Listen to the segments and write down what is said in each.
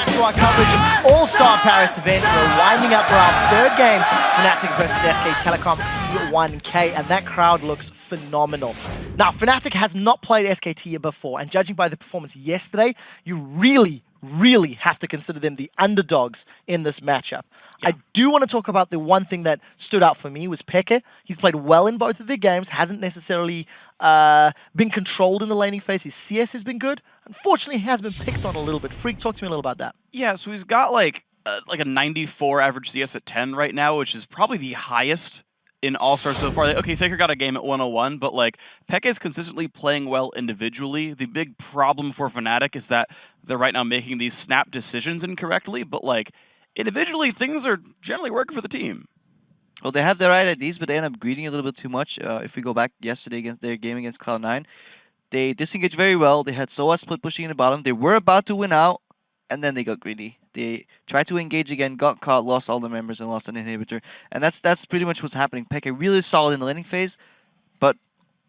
back to our coverage of All-Star Paris event. We're winding up for our third game, Fnatic versus SK Telecom T1K, and that crowd looks phenomenal. Now, Fnatic has not played SKT before, and judging by the performance yesterday, you really have to consider them the underdogs in this matchup. Yeah. I do want to talk about the one thing that stood out for me was Peke. He's played well in both of their games, hasn't necessarily been controlled in the laning phase. His CS has been good. Unfortunately, he has been picked on a little bit. Freak, talk to me a little about that. Yeah, so he's got like a 94 average CS at 10 right now, which is probably the highest in All-Star so far. Okay, Faker got a game at 101, but like Peke is consistently playing well individually. The big problem for Fnatic is that they're right now making these snap decisions incorrectly, but like individually things are generally working for the team. Well, they have the right ideas, but they end up greeding a little bit too much. If we go back yesterday against their game against Cloud9, they disengaged very well. They had Soa split pushing in the bottom. They were about to win out, and then they got greedy. They tried to engage again, got caught, lost all the members, and lost an inhibitor. And that's pretty much what's happening. Peke really solid in the laning phase, but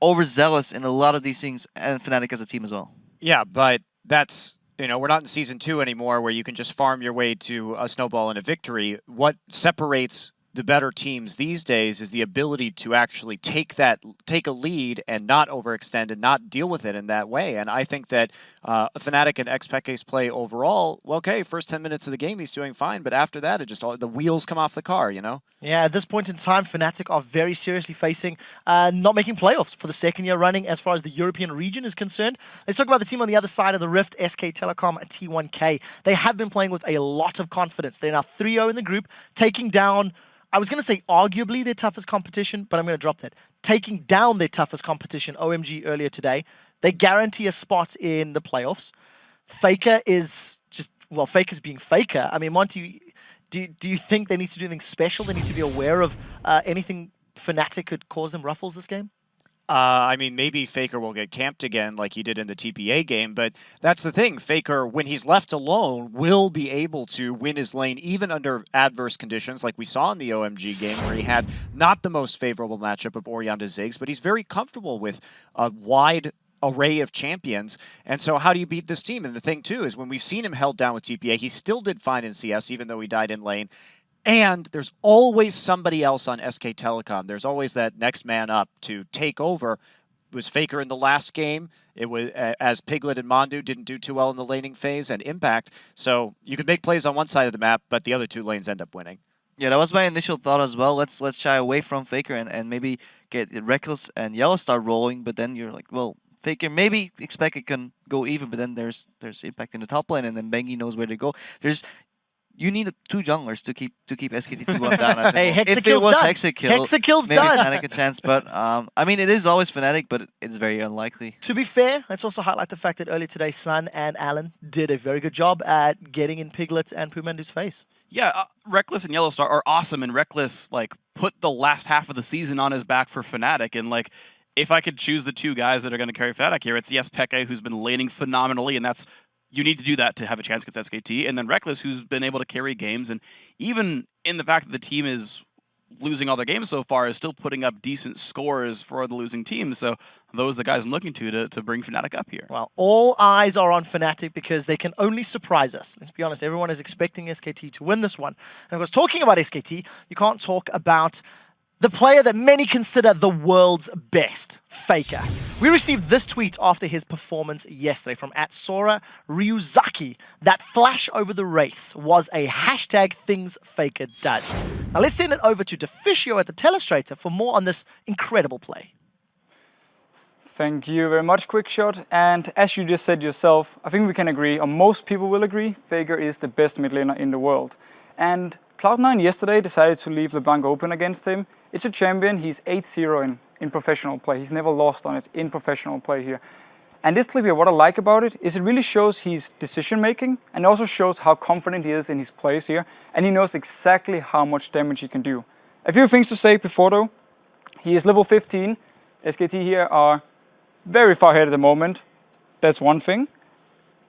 overzealous in a lot of these things, and Fnatic as a team as well. Yeah, but that's, you know, we're not in Season 2 anymore where you can just farm your way to a snowball and a victory. What separates the better teams these days is the ability to actually take a lead and not overextend and not deal with it in that way. And I think that Fnatic and Xpeke's play overall, well, okay, first 10 minutes of the game he's doing fine, but after that it just the wheels come off the car, you know? Yeah, at this point in time, Fnatic are very seriously facing not making playoffs for the second year running as far as the European region is concerned. Let's talk about the team on the other side of the rift, SK Telecom T1K. They have been playing with a lot of confidence. They're now 3-0 in the group, taking down, I was going to say arguably their toughest competition, but I'm going to drop that. Taking down their toughest competition, OMG, earlier today. They guarantee a spot in the playoffs. Faker is just, well, Faker's being Faker. I mean, Monty, do you think they need to do anything special? They need to be aware of anything Fnatic could cause them ruffles this game? I mean, maybe Faker will get camped again like he did in the TPA game, but that's the thing. Faker, when he's left alone, will be able to win his lane even under adverse conditions like we saw in the OMG game where he had not the most favorable matchup of Orion to Ziggs, but he's very comfortable with a wide array of champions. And so how do you beat this team? And the thing, too, is when we've seen him held down with TPA, he still did fine in CS, even though he died in lane. And there's always somebody else on SK Telecom. There's always that next man up to take over. It was Faker in the last game. It was as Piglet and Mondu didn't do too well in the laning phase and Impact. So you can make plays on one side of the map, but the other two lanes end up winning. Yeah, that was my initial thought as well. Let's shy away from Faker and maybe get Reckless and Yellow start rolling. But then you're like, well, Faker maybe expect it can go even, but then there's Impact in the top lane, and then Bengi knows where to go. You need two junglers to keep SKT1 down. Hey, if it was done. Hexakill's maybe done. Fnatic a chance, but I mean, it is always Fnatic, but it's very unlikely. To be fair, let's also highlight the fact that earlier today, Sun and Alan did a very good job at getting in Piglet's and Pumandu's face. Yeah, Reckless and Yellowstar are awesome, and Reckless like put the last half of the season on his back for Fnatic, and like if I could choose the two guys that are going to carry Fnatic here, it's yes, Peke, who's been laning phenomenally, and that's you need to do that to have a chance against SKT, and then Reckless, who's been able to carry games, and even in the fact that the team is losing all their games so far, is still putting up decent scores for the losing team. So those are the guys I'm looking to bring Fnatic up here. Well, all eyes are on Fnatic because they can only surprise us. Let's be honest, everyone is expecting SKT to win this one. And of course, talking about SKT, you can't talk about the player that many consider the world's best, Faker. We received this tweet after his performance yesterday from @Sora Ryuzaki. That flash over the race was a #ThingsFakerDoes. Now let's send it over to Deficio at the Telestrator for more on this incredible play. Thank you very much, Quickshot. And as you just said yourself, I think we can agree, or most people will agree, Faker is the best mid laner in the world. And Cloud9 yesterday decided to leave LeBlanc open against him. It's a champion, he's 8-0 in professional play. He's never lost on it in professional play here. And this clip here, what I like about it is it really shows his decision making and also shows how confident he is in his plays here. And he knows exactly how much damage he can do. A few things to say before though. He is level 15. SKT here are very far ahead at the moment. That's one thing.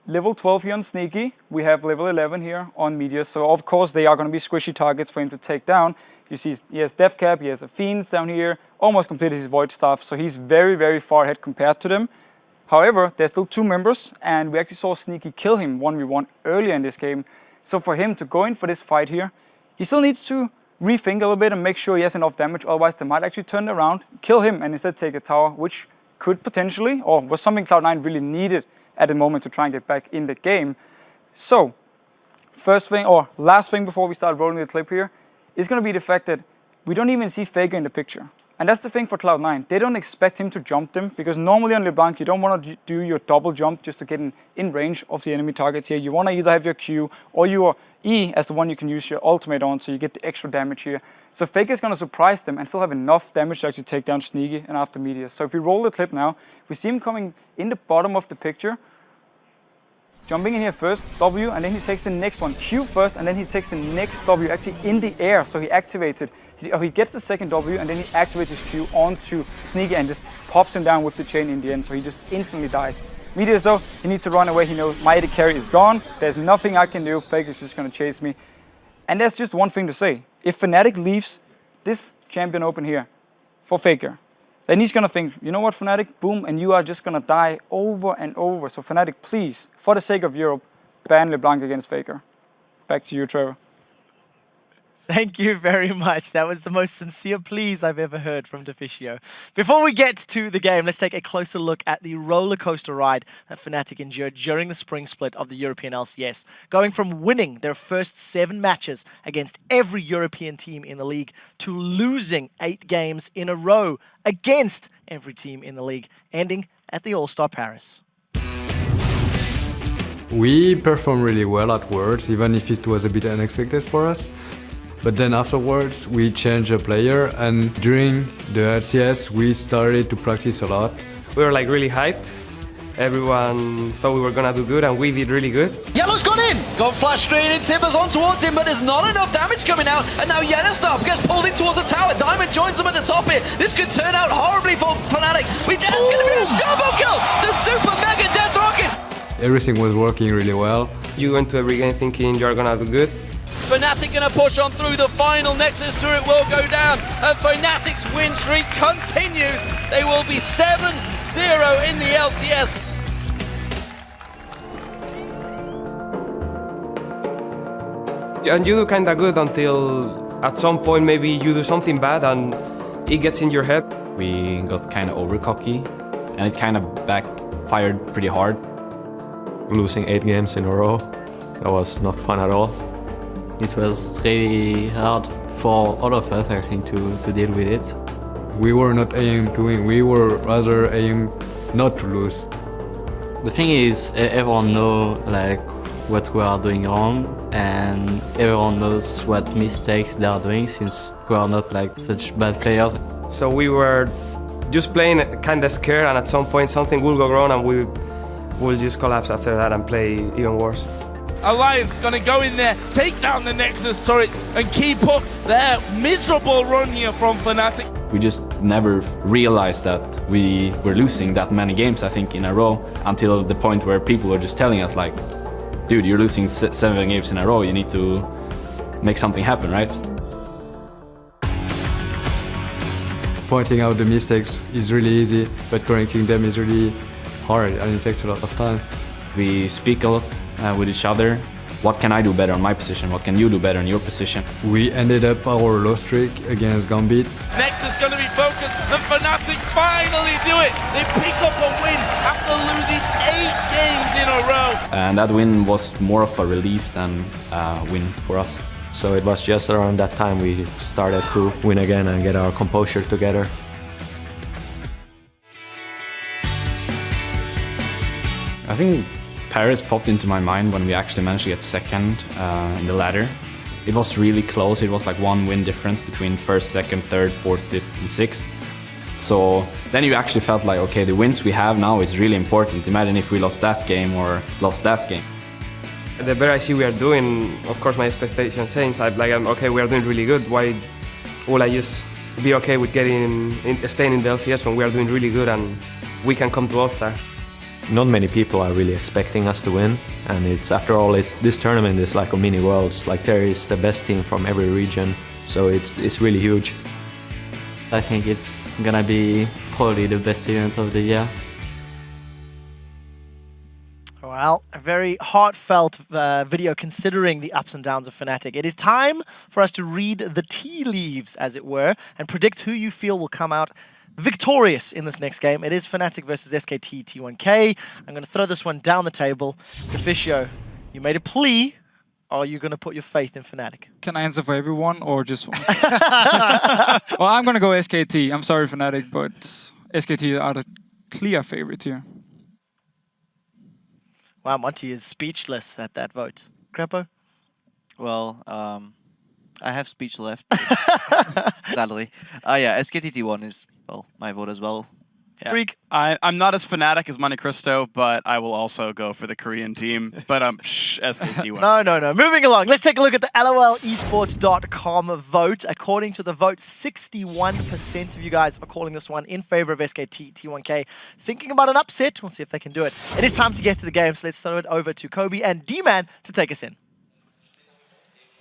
Level 12 here on Sneaky. We have level 11 here on Meteor. So of course they are going to be squishy targets for him to take down. You see he has Death Cap, he has the Fiends down here, almost completed his Void Staff. So he's very, very far ahead compared to them. However, there's still 2 members, and we actually saw Sneaky kill him 1v1 earlier in this game. So for him to go in for this fight here, he still needs to rethink a little bit and make sure he has enough damage, otherwise they might actually turn around, kill him, and instead take a tower, which could potentially, or was something Cloud9 really needed at the moment to try and get back in the game. So, first thing, or last thing before we start rolling the clip here, is going to be the fact that we don't even see Faker in the picture. And that's the thing for Cloud9. They don't expect him to jump them, because normally on LeBlanc you don't want to do your double jump just to get in range of the enemy targets here. You want to either have your Q or your E as the one you can use your ultimate on, so you get the extra damage here. So Faker is going to surprise them and still have enough damage to actually take down Sneaky and after Meteor. So if we roll the clip now, we see him coming in the bottom of the picture, jumping in here first, W, and then he takes the next one, Q first, and then he takes the next W actually in the air. So he activates it. He gets the second W, and then he activates his Q onto Sneaky and just pops him down with the chain in the end. So he just instantly dies. Meteors though, he needs to run away. He knows my AD carry is gone. There's nothing I can do. Faker's just going to chase me. And there's just one thing to say. If Fnatic leaves this champion open here for Faker, then he's going to think, you know what, Fnatic, boom, and you are just going to die over and over. So Fnatic, please, for the sake of Europe, ban LeBlanc against Faker. Back to you, Trevor. Thank you very much. That was the most sincere please I've ever heard from Deficio. Before we get to the game, let's take a closer look at the roller coaster ride that Fnatic endured during the spring split of the European LCS, going from winning their first 7 matches against every European team in the league to losing 8 games in a row against every team in the league, ending at the All-Star Paris. We performed really well at Worlds, even if it was a bit unexpected for us. But then afterwards, we changed the player, and during the LCS, we started to practice a lot. We were like really hyped. Everyone thought we were gonna do good, and we did really good. Yellow's gone in! Got flash straight in, Timbers on towards him, but there's not enough damage coming out, and now Yellowstar gets pulled in towards the tower. Diamond joins them at the top here. This could turn out horribly for Fnatic. That's gonna be a double kill! The super mega death rocket! Everything was working really well. You went to every game thinking you're gonna do good. Fnatic gonna push on through. The final Nexus turret will go down, and Fnatic's win streak continues. They will be 7-0 in the LCS. And you do kinda good until at some point maybe you do something bad and it gets in your head. We got kind of over cocky, and it kind of backfired pretty hard. Losing 8 games in a row, that was not fun at all. It was really hard for all of us, I think, to deal with it. We were not aiming to win, we were rather aiming not to lose. The thing is, everyone knows like what we are doing wrong, and everyone knows what mistakes they are doing, since we are not like such bad players. So we were just playing kinda scared, and at some point something will go wrong and we will just collapse after that and play even worse. Alliance gonna go in there, take down the Nexus turrets, and keep up their miserable run here from Fnatic. We just never realized that we were losing that many games, I think, in a row, until the point where people were just telling us like, dude, you're losing 7 games in a row, you need to make something happen, right? Pointing out the mistakes is really easy, but correcting them is really hard, and it takes a lot of time. We speak a lot with each other. What can I do better on my position? What can you do better in your position? We ended up our low streak against Gambit. Nexus gonna be focused, and Fnatic finally do it. They pick up a win after losing 8 games in a row. And that win was more of a relief than a win for us. So it was just around that time we started to win again and get our composure together. I think Paris popped into my mind when we actually managed to get second in the ladder. It was really close. It was like 1 win difference between first, second, third, fourth, fifth, and sixth. So then you actually felt like, okay, the wins we have now is really important. Imagine if we lost that game or lost that game. The better I see we are doing, of course my expectation change. I'm okay, we are doing really good. Why will I just be okay with staying in the LCS when we are doing really good and we can come to All-Star? Not many people are really expecting us to win, and it's after all this tournament is like a mini Worlds. Like there is the best team from every region, so it's really huge. I think it's gonna be probably the best event of the year. Well, a very heartfelt video considering the ups and downs of Fnatic. It is time for us to read the tea leaves, as it were, and predict who you feel will come out victorious in this next game. It is Fnatic versus SKT T1K. I'm going to throw this one down the table. Deficio, you made a plea. Are you going to put your faith in Fnatic? Can I answer for everyone or just for me? Well, I'm going to go SKT. I'm sorry, Fnatic, but SKT are the clear favorites here. Wow, Monty is speechless at that vote. Crepo? Well, I have speech left. Gladly. Yeah, SKT T1 is, well, my vote as well. Yeah. Freak. I'm not as fanatic as Monte Cristo, but I will also go for the Korean team. But SKT1. No. Moving along. Let's take a look at the LOLesports.com vote. According to the vote, 61% of you guys are calling this one in favor of SKT T1K. Thinking about an upset. We'll see if they can do it. It is time to get to the game, so let's throw it over to Kobe and D-Man to take us in.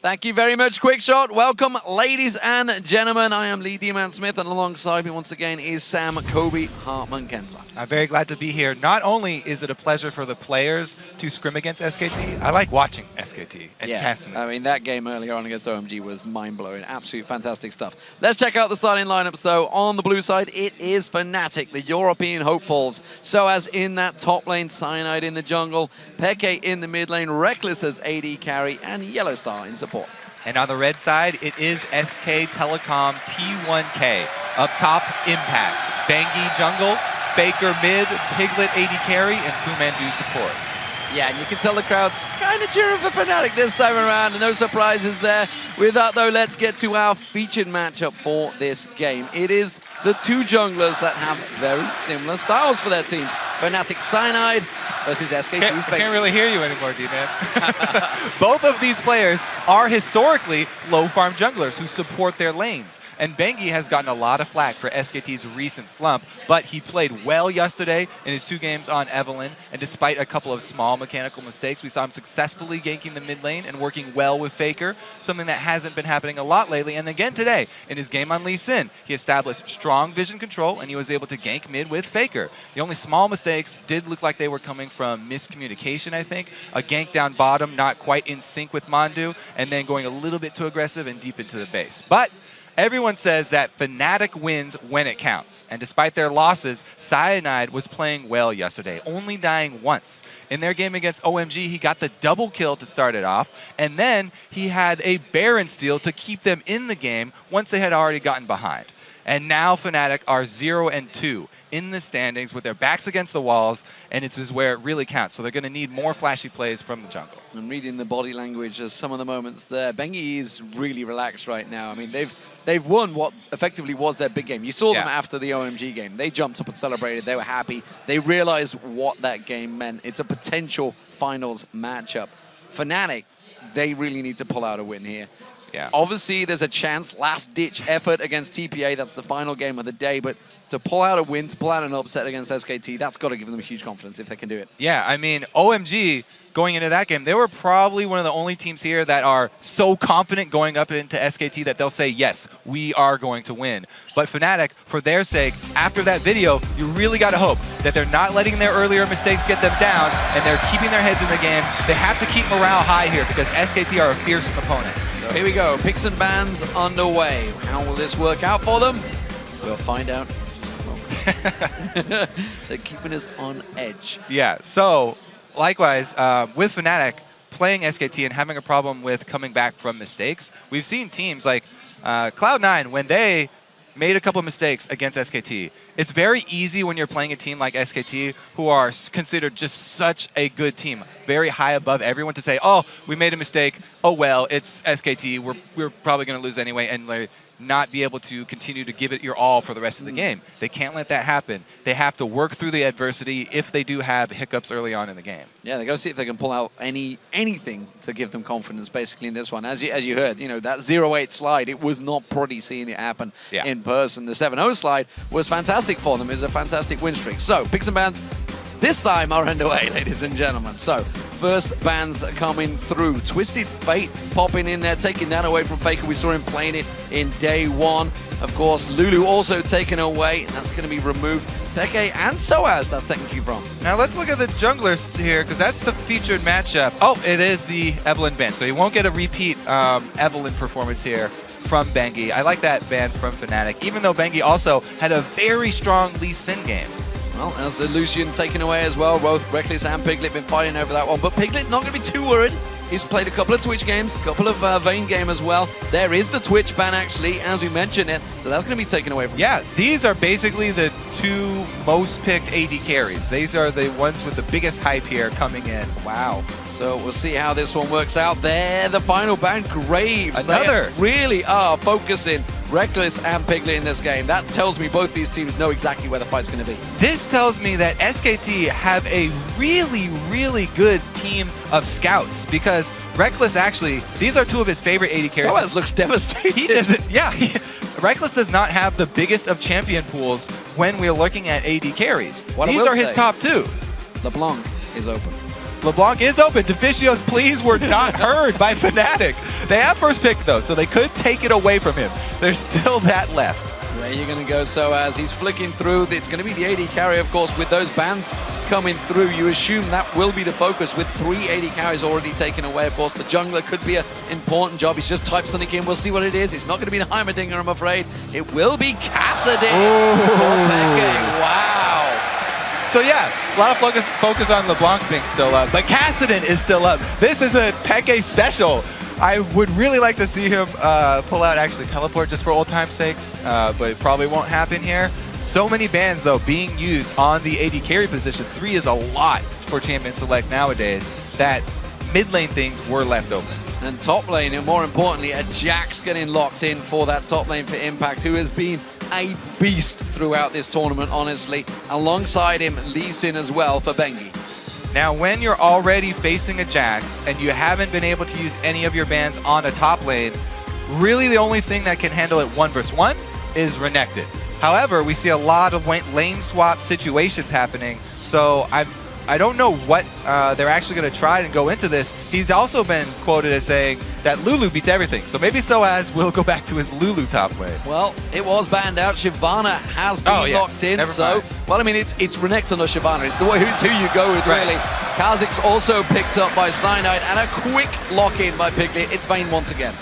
Thank you very much, Quickshot. Welcome, ladies and gentlemen. I am Lee D-Man Smith, and alongside me once again is Sam Kobe Hartman Kensler. I'm very glad to be here. Not only is it a pleasure for the players to scrim against SKT, I like watching SKT and casting them. I mean, that game earlier on against OMG was mind-blowing. Absolute fantastic stuff. Let's check out the starting lineups, though. On the blue side, it is Fnatic, the European hopefuls. So as in that top lane, Cyanide in the jungle, Peke in the mid lane, Reckless as AD carry, and Yellowstar in support. And on the red side, it is SK Telecom T1K. Up top, Impact. Bangi jungle, Faker mid, Piglet AD carry, and Fumandu support. Yeah, and you can tell the crowd's kind of cheering for Fnatic this time around, and no surprises there. With that, though, let's get to our featured matchup for this game. It is the two junglers that have very similar styles for their teams. Fnatic Cyanide versus SKT's I can't really hear you anymore, D-Man. Both of these players are historically low farm junglers who support their lanes. And Bangi has gotten a lot of flack for SKT's recent slump, but he played well yesterday in his 2 games on Evelynn, and despite a couple of small mechanical mistakes, we saw him successfully ganking the mid lane and working well with Faker, something that hasn't been happening a lot lately. And again today, in his game on Lee Sin, he established strong vision control, and he was able to gank mid with Faker. The only small mistakes did look like they were coming from miscommunication, I think. A gank down bottom, not quite in sync with Mandu, and then going a little bit too aggressive and deep into the base. But everyone says that Fnatic wins when it counts. And despite their losses, Cyanide was playing well yesterday, only dying once. In their game against OMG, he got the double kill to start it off, and then he had a Baron steal to keep them in the game once they had already gotten behind. And now Fnatic are 0-2 in the standings with their backs against the walls, and it's just where it really counts. So they're going to need more flashy plays from the jungle. And reading the body language as some of the moments there, Bengi is really relaxed right now. I mean, they've won what effectively was their big game. You saw them after the OMG game. They jumped up and celebrated. They were happy. They realized what that game meant. It's a potential finals matchup. Fnatic, they really need to pull out a win here. Yeah. Obviously, there's a chance, last-ditch effort against TPA. That's the final game of the day. But to pull out a win, to pull out an upset against SKT, that's got to give them huge confidence if they can do it. Yeah, I mean, OMG, going into that game, they were probably one of the only teams here that are so confident going up into SKT that they'll say, yes, we are going to win. But Fnatic, for their sake, after that video, you really got to hope that they're not letting their earlier mistakes get them down and they're keeping their heads in the game. They have to keep morale high here because SKT are a fearsome opponent. So here we go, picks and bans underway. How will this work out for them? We'll find out in just a moment. They're keeping us on edge. Yeah, so likewise, with Fnatic playing SKT and having a problem with coming back from mistakes, we've seen teams like Cloud9, when they made a couple of mistakes against SKT, it's very easy when you're playing a team like SKT, who are considered just such a good team, very high above everyone, to say, oh, we made a mistake, oh well, it's SKT, we're probably going to lose anyway, and like, not be able to continue to give it your all for the rest of the game. They can't let that happen. They have to work through the adversity if they do have hiccups early on in the game. Yeah, they got to see if they can pull out anything to give them confidence, basically, in this one. As you heard, you know, that 0-8 slide, it was not pretty seeing it happen in person. The 7-0 slide was fantastic for them. It was a fantastic win streak. So, picks and bans this time are underway, ladies and gentlemen. So, first bans coming through. Twisted Fate popping in there, taking that away from Faker. We saw him playing it in day one. Of course, Lulu also taken away, and that's going to be removed Peke and Soaz, that's technically from. Now let's look at the junglers here, because that's the featured matchup. Oh, it is the Evelyn ban, so he won't get a repeat Evelyn performance here from Bengi. I like that ban from Fnatic, even though Bengi also had a very strong Lee Sin game. Well, as a Lucian taken away as well, both Reckless and Piglet been fighting over that one, but Piglet not going to be too worried. He's played a couple of Twitch games, a couple of Vayne game as well. There is the Twitch ban actually, as we mentioned it, so that's going to be taken away from him. Yeah, these are basically the two most picked AD carries. These are the ones with the biggest hype here coming in. Wow. So we'll see how this one works out. There, the final ban, Graves. Another. They really are focusing Reckless and Piglet in this game. That tells me both these teams know exactly where the fight's going to be. This tells me that SKT have a really, really good team of scouts, because Reckless actually, these are two of his favorite AD carries. Soaz looks devastated. He doesn't, yeah. Reckless does not have the biggest of champion pools when we're looking at AD carries. What I These will are his say, top two. LeBlanc is open. LeBlanc is open. Deficio's pleas were not heard by Fnatic. They have first pick though, so they could take it away from him. There's still that left. Where are you going to go, Soaz? He's flicking through. It's going to be the AD carry, of course, with those bans coming through. You assume that will be the focus with 3 AD carries already taken away. Of course, the jungler could be an important job. He's just typed something in. We'll see what it is. It's not going to be the Heimerdinger, I'm afraid. It will be Kassadin for Peke. Wow. So yeah, a lot of focus on LeBlanc being still up, but Kassadin is still up. This is a Peke special. I would really like to see him pull out actually teleport just for old time's sakes, but it probably won't happen here. So many bans though being used on the AD carry position. 3 is a lot for Champion Select nowadays, that mid lane things were left open. And top lane, and more importantly, a Jax getting locked in for that top lane for Impact, who has been a beast throughout this tournament, honestly. Alongside him, Lee Sin as well for Bengi. Now, when you're already facing a Jax and you haven't been able to use any of your bans on a top lane, really the only thing that can handle it 1 versus 1 is Renekton. However, we see a lot of lane swap situations happening, so I don't know what they're actually going to try and go into this. He's also been quoted as saying that Lulu beats everything, so maybe Soaz will go back to his Lulu top lane. Well, it was banned out. Shyvana has been locked in, well, I mean, it's Renekton or Shyvana. It's who you go with, really. Kha'Zix's also picked up by Cyanide, and a quick lock-in by Piglet. It's Vayne once again.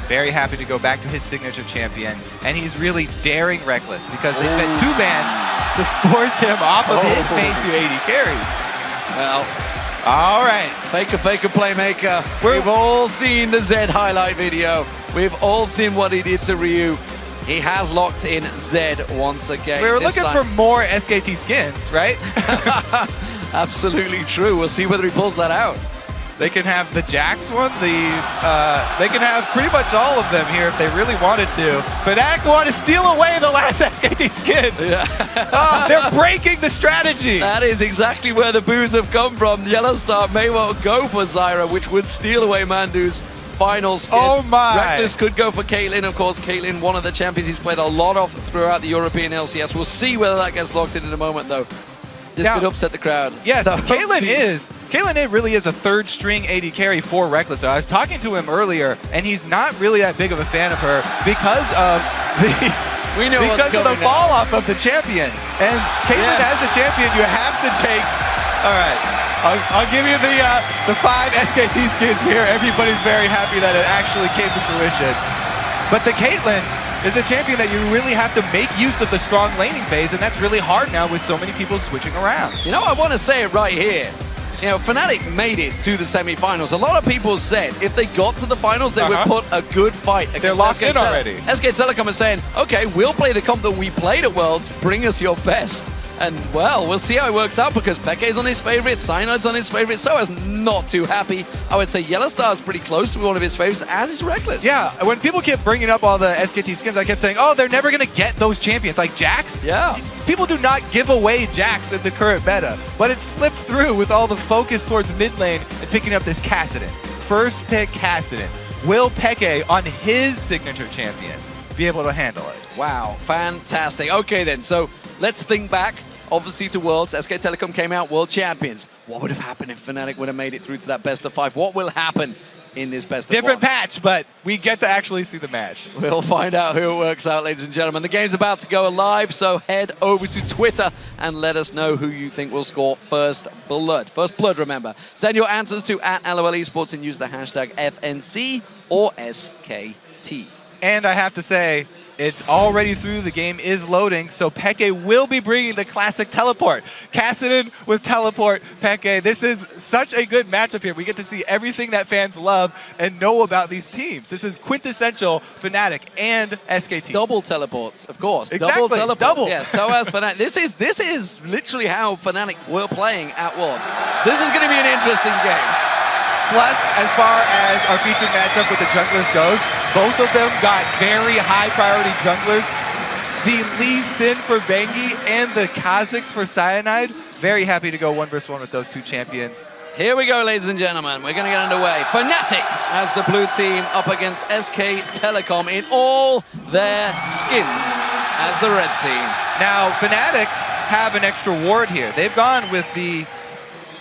Very happy to go back to his signature champion, and he's really daring Reckless because they spent 2 bans to force him off of his main 2 AD carries. Well, all right. Faker, playmaker. We've all seen the Zed highlight video. We've all seen what he did to Ryu. He has locked in Zed once again. We were looking for more SKT skins, right? Absolutely true. We'll see whether he pulls that out. They can have the Jax one. They can have pretty much all of them here if they really wanted to. Fnatic want to steal away the last SKT skin. Yeah. They're breaking the strategy. That is exactly where the boos have come from. Yellowstar may well go for Zyra, which would steal away Mandu's final skin. Oh my! Reckless could go for Caitlyn. Of course, Caitlyn, one of the champions he's played a lot of throughout the European LCS. We'll see whether that gets locked in a moment, though. This could upset the crowd. Yes, Caitlyn really is a 3rd string AD carry for Reckless. So I was talking to him earlier, and he's not really that big of a fan of her because of the fall off of the champion. And Caitlyn as a champion, you have to take. All right, I'll give you the 5 SKT skins here. Everybody's very happy that it actually came to fruition. But the Caitlyn is a champion that you really have to make use of the strong laning phase, and that's really hard now with so many people switching around. You know, I want to say it right here. You know, Fnatic made it to the semi-finals. A lot of people said if they got to the finals, they would put a good fight against They're locked in already. SK Telecom is saying, okay, we'll play the comp that we played at Worlds, bring us your best. And, well, we'll see how it works out because Peke's on his favorite, Cyanide's on his favorite, Soaz not too happy. I would say Yellowstar's pretty close to one of his favorites, as is Reckless. Yeah, when people kept bringing up all the SKT skins, I kept saying, oh, they're never going to get those champions, like Jax. Yeah. People do not give away Jax in the current meta, but it slipped through with all the focus towards mid lane and picking up this Kassadin. First pick Kassadin. Will Peke, on his signature champion, be able to handle it? Wow, fantastic. Okay, then, so let's think back. Obviously to Worlds, SK Telecom came out world champions. What would have happened if Fnatic would have made it through to that best of 5? What will happen in this best of Different one. patch, but we get to actually see the match. We'll find out who it works out, ladies and gentlemen. The game's about to go live, so head over to Twitter and let us know who you think will score first blood. First blood, remember. Send your answers to @LOL Esports and use the hashtag FNC or SKT. And I have to say, it's already through. The game is loading, so Peke will be bringing the classic teleport. Cassidy with teleport, Peke. This is such a good matchup here. We get to see everything that fans love and know about these teams. This is quintessential Fnatic and SKT. Double teleports, of course. Exactly, Double teleports. double. Yeah, so as Fnatic. This is literally how Fnatic were playing at Worlds. This is going to be an interesting game. Plus, as far as our featured matchup with the junglers goes, both of them got very high priority junglers. The Lee Sin for Bengi and the Kha'Zix for Cyanide. Very happy to go 1v1 with those two champions. Here we go, ladies and gentlemen. We're going to get underway. Fnatic as the blue team up against SK Telecom in all their skins as the red team. Now, Fnatic have an extra ward here. They've gone with the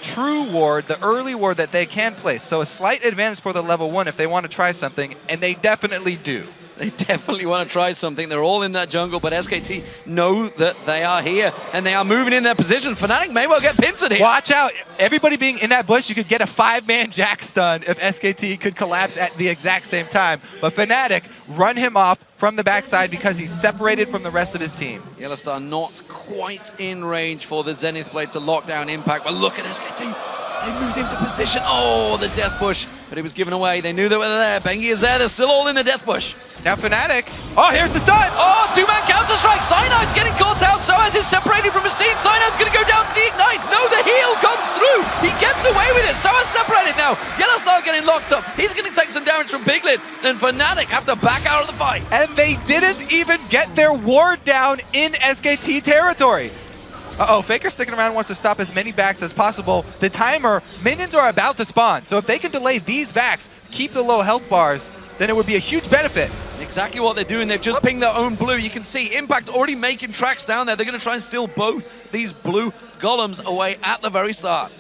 true ward, the early ward that they can place. So a slight advantage for the level 1 if they want to try something, and they definitely do. They definitely want to try something. They're all in that jungle, but SKT know that they are here, and they are moving in their position. Fnatic may well get pincered here. Watch out. Everybody being in that bush, you could get a 5-man Jack stun if SKT could collapse at the exact same time. But Fnatic run him off from the backside because he's separated from the rest of his team. Yellowstar not quite in range for the Zenith Blade to lock down Impact, but look at SKT. They moved into position. Oh, the death bush, but it was given away. They knew they were there. Bengi is there. They're still all in the death bush. Now Fnatic. Oh, here's the stun. Oh, two-man counter-strike. Cynide's getting caught out. Soaz is separated from his team. Cynide's going to go down to the Ignite. No, the heal comes through. He gets away with it. Soaz separated now. Yellowstar getting locked up. He's going to take some damage from Piglet. And Fnatic have to back out of the fight. And they didn't even get their ward down in SKT territory. Uh-oh, Faker sticking around wants to stop as many backs as possible. The timer, minions are about to spawn. So if they can delay these backs, keep the low health bars, then it would be a huge benefit. Exactly what they're doing. They've just pinged their own blue. You can see Impact already making tracks down there. They're going to try and steal both these blue golems away at the very start.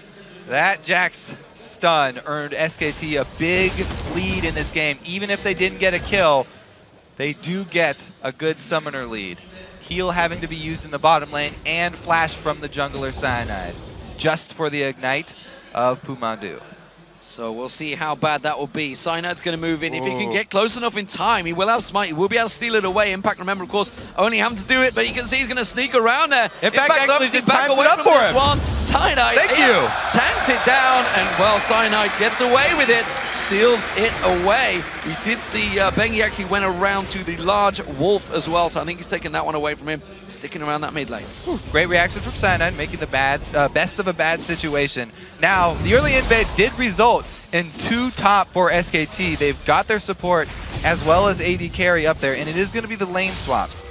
That Jack's stun earned SKT a big lead in this game. Even if they didn't get a kill, they do get a good summoner lead. Heal having to be used in the bottom lane and flash from the jungler Cyanide, just for the ignite of Pumandu. So we'll see how bad that will be. Cynide's going to move in. If he can get close enough in time, he will have Smite. He will be able to steal it away. Impact, remember, of course, only having to do it, but you can see he's going to sneak around there. Impact actually just back timed away it up from for this him. one. Cyanide tanked it down, and, well, Cyanide gets away with it, steals it away. We did see Bengi actually went around to the large wolf as well, so I think he's taking that one away from him, sticking around that mid lane. Great reaction from Cyanide, making the best of a bad situation. Now, the early invade did result in 2 top for SKT. They've got their support as well as AD carry up there, and it is going to be the lane swaps.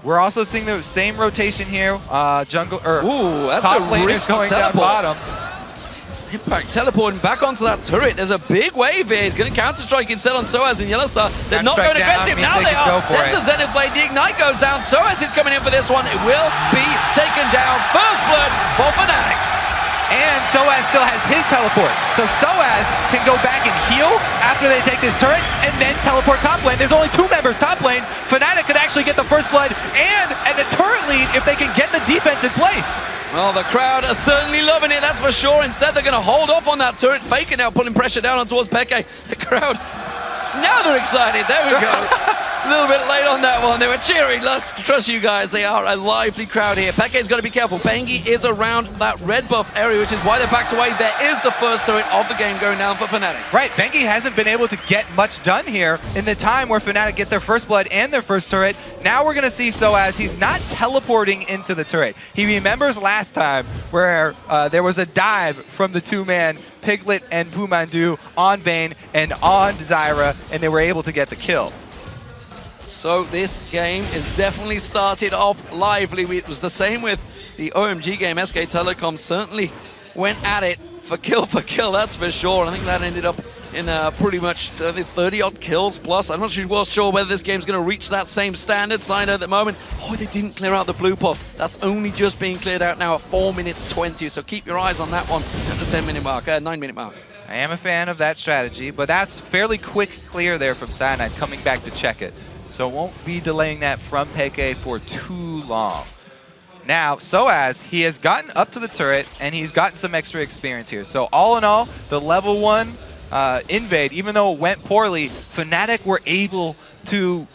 We're also seeing the same rotation here. Jungle or that's top a laners risky going down teleport. bottom. Impact teleporting back onto that turret. There's a big wave here. He's going to counter-strike instead on Soaz and Yellowstar. They're not going aggressive. Now they are. There's the Zenith Blade. The Ignite goes down. Soaz is coming in for this one. It will be taken down. First blood for Fnatic. And Soaz still has his teleport. So Soaz can go back and heal after they take this turret and then teleport top lane. There's only 2 members top lane. Fnatic could actually get the first blood and a turret lead if they can get the defense in place. Well, the crowd are certainly loving it, that's for sure. Instead, they're going to hold off on that turret. Faker now putting pressure down on towards Peke. The crowd, now they're excited. There we go. A little bit late on that one. They were cheering. Let's trust you guys. They are a lively crowd here. Peke's got to be careful. Bengi is around that red buff area, which is why they're backed away. There is the first turret of the game going down for Fnatic. Right, Bengi hasn't been able to get much done here in the time where Fnatic get their first blood and their first turret. Now we're going to see Soaz. He's not teleporting into the turret. He remembers last time where there was a dive from the 2-man Piglet and Pumandu on Vayne and on Zyra, and they were able to get the kill. So this game is definitely started off lively. It was the same with the OMG game. SK Telecom certainly went at it for kill, that's for sure. I think that ended up in pretty much 30-odd kills plus. I'm not sure whether this game's going to reach that same standard sign at the moment. Oh, they didn't clear out the blue puff. That's only just being cleared out now at 4 minutes 20. So keep your eyes on that one at the 10-minute mark, 9-minute mark. I am a fan of that strategy, but that's fairly quick clear there from Cyanide coming back to check it. So won't be delaying that from Peke for too long. Now, Soaz, he has gotten up to the turret, and he's gotten some extra experience here. So all in all, the level 1 invade, even though it went poorly, Fnatic were able to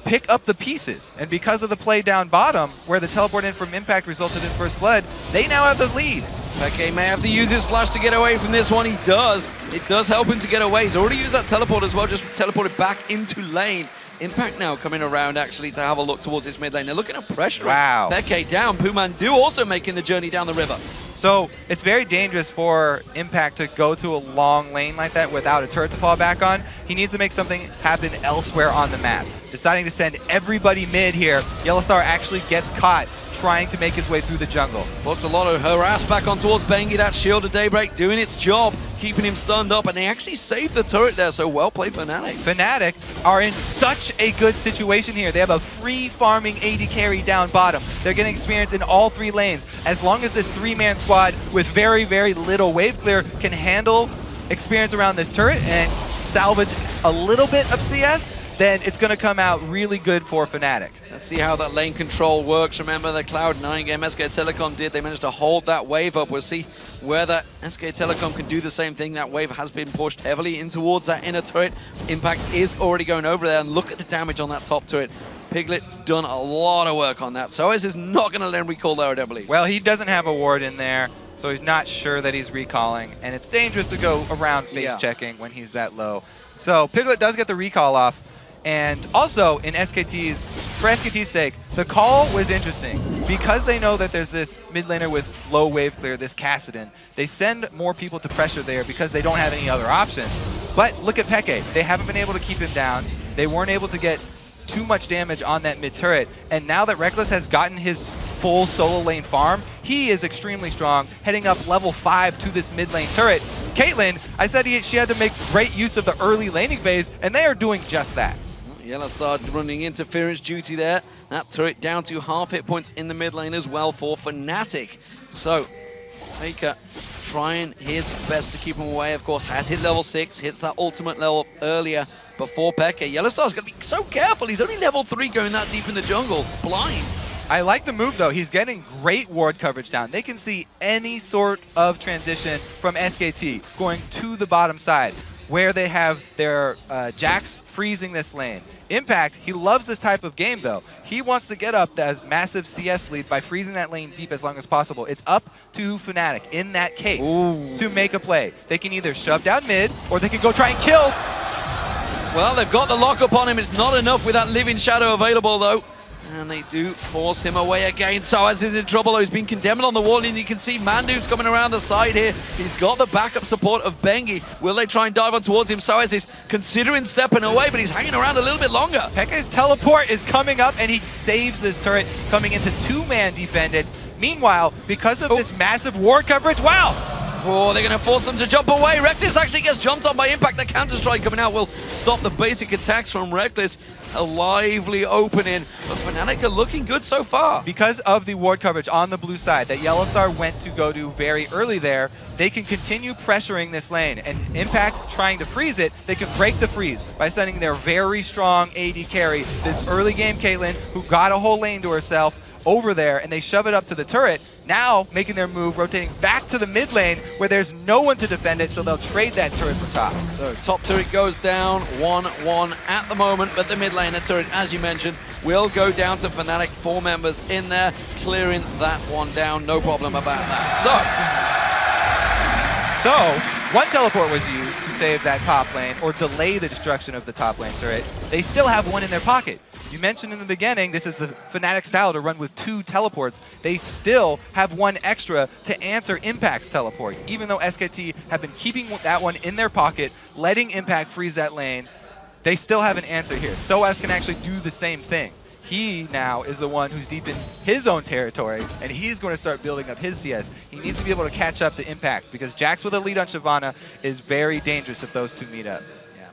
pick up the pieces. And because of the play down bottom, where the teleport in from Impact resulted in first blood, they now have the lead. Peke may have to use his flash to get away from this one. He does. It does help him to get away. He's already used that teleport as well, just teleported back into lane. Impact now coming around actually to have a look towards this mid lane. They're looking at pressure. Wow. Peke down. Pumandu also making the journey down the river. So it's very dangerous for Impact to go to a long lane like that without a turret to fall back on. He needs to make something happen elsewhere on the map. Deciding to send everybody mid here, Yellowstar actually gets caught trying to make his way through the jungle. Puts a lot of harass back on towards Bengi. That shield of Daybreak doing its job, keeping him stunned up, and they actually saved the turret there, so well played Fnatic. Fnatic are in such a good situation here. They have a free farming AD carry down bottom. They're getting experience in all 3 lanes. As long as this 3-man squad with very, very little wave clear can handle experience around this turret and salvage a little bit of CS, then it's going to come out really good for Fnatic. Let's see how that lane control works. Remember the Cloud9 game SK Telecom did. They managed to hold that wave up. We'll see whether SK Telecom can do the same thing. That wave has been pushed heavily in towards that inner turret. Impact is already going over there, and look at the damage on that top turret. Piglet's done a lot of work on that. So is not going to let him recall there, I don't believe. Well, he doesn't have a ward in there, so he's not sure that he's recalling, and it's dangerous to go around face checking when he's that low. So Piglet does get the recall off. And also, for SKT's sake, the call was interesting. Because they know that there's this mid laner with low wave clear, this Kassadin, they send more people to pressure there because they don't have any other options. But look at Peke. They haven't been able to keep him down. They weren't able to get too much damage on that mid turret. And now that Reckless has gotten his full solo lane farm, he is extremely strong, heading up level 5 to this mid lane turret. Caitlyn, I said she had to make great use of the early laning phase, and they are doing just that. Yellowstar running interference duty there. That turret down to half hit points in the mid lane as well for Fnatic. So, Faker trying his best to keep him away. Of course, has hit level 6, hits that ultimate level earlier before Peke. Yellowstar's going to be so careful. He's only level 3 going that deep in the jungle. Blind. I like the move, though. He's getting great ward coverage down. They can see any sort of transition from SKT going to the bottom side, where they have their Jax freezing this lane. Impact, he loves this type of game, though. He wants to get up that massive CS lead by freezing that lane deep as long as possible. It's up to Fnatic in that case to make a play. They can either shove down mid, or they can go try and kill. Well, they've got the lock-up on him. It's not enough with that Living Shadow available, though. And they do force him away again. Soaz is in trouble, though. He's been condemned on the wall, and you can see Mandu's coming around the side here. He's got the backup support of Bengi. Will they try and dive on towards him? Soaz is considering stepping away, but he's hanging around a little bit longer. Peke's teleport is coming up, and he saves this turret, coming into 2-man defended. Meanwhile, because of this massive ward coverage, wow! Oh, they're going to force them to jump away. Reckless actually gets jumped on by Impact. The counter-strike coming out will stop the basic attacks from Reckless. A lively opening, but Fnatic are looking good so far. Because of the ward coverage on the blue side that Yellowstar went to go to very early there, they can continue pressuring this lane. And Impact trying to freeze it, they can break the freeze by sending their very strong AD carry, this early game Caitlyn, who got a whole lane to herself, over there, and they shove it up to the turret. Now making their move, rotating back to the mid lane where there's no one to defend it, so they'll trade that turret for top. So top turret goes down 1-1 at the moment, but the mid lane turret, as you mentioned, will go down to Fnatic. 4 members in there, clearing that one down, no problem about that. So one teleport was used to save that top lane or delay the destruction of the top lane turret. They still have one in their pocket. You mentioned in the beginning, this is the Fnatic style to run with 2 teleports. They still have 1 extra to answer Impact's teleport. Even though SKT have been keeping that one in their pocket, letting Impact freeze that lane, they still have an answer here. Soaz can actually do the same thing. He now is the one who's deep in his own territory, and he's going to start building up his CS. He needs to be able to catch up to Impact, because Jax with a lead on Shyvana is very dangerous if those two meet up.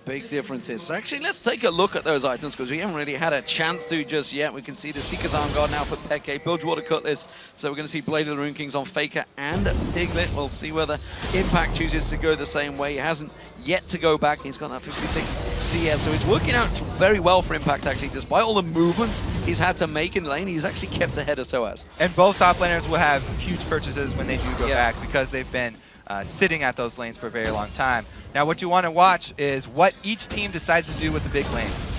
big difference is. So actually, let's take a look at those items because we haven't really had a chance to just yet. We can see the Seeker's Arm Guard now for Peke, Bilgewater Cutlass. So we're going to see Blade of the Rune Kings on Faker and Piglet. We'll see whether Impact chooses to go the same way. He hasn't yet to go back. He's got that 56 CS, so it's working out very well for Impact actually. Despite all the movements he's had to make in lane, he's actually kept ahead of SOAS. And both top laners will have huge purchases when they do go back because they've been sitting at those lanes for a very long time. Now what you want to watch is what each team decides to do with the big lanes.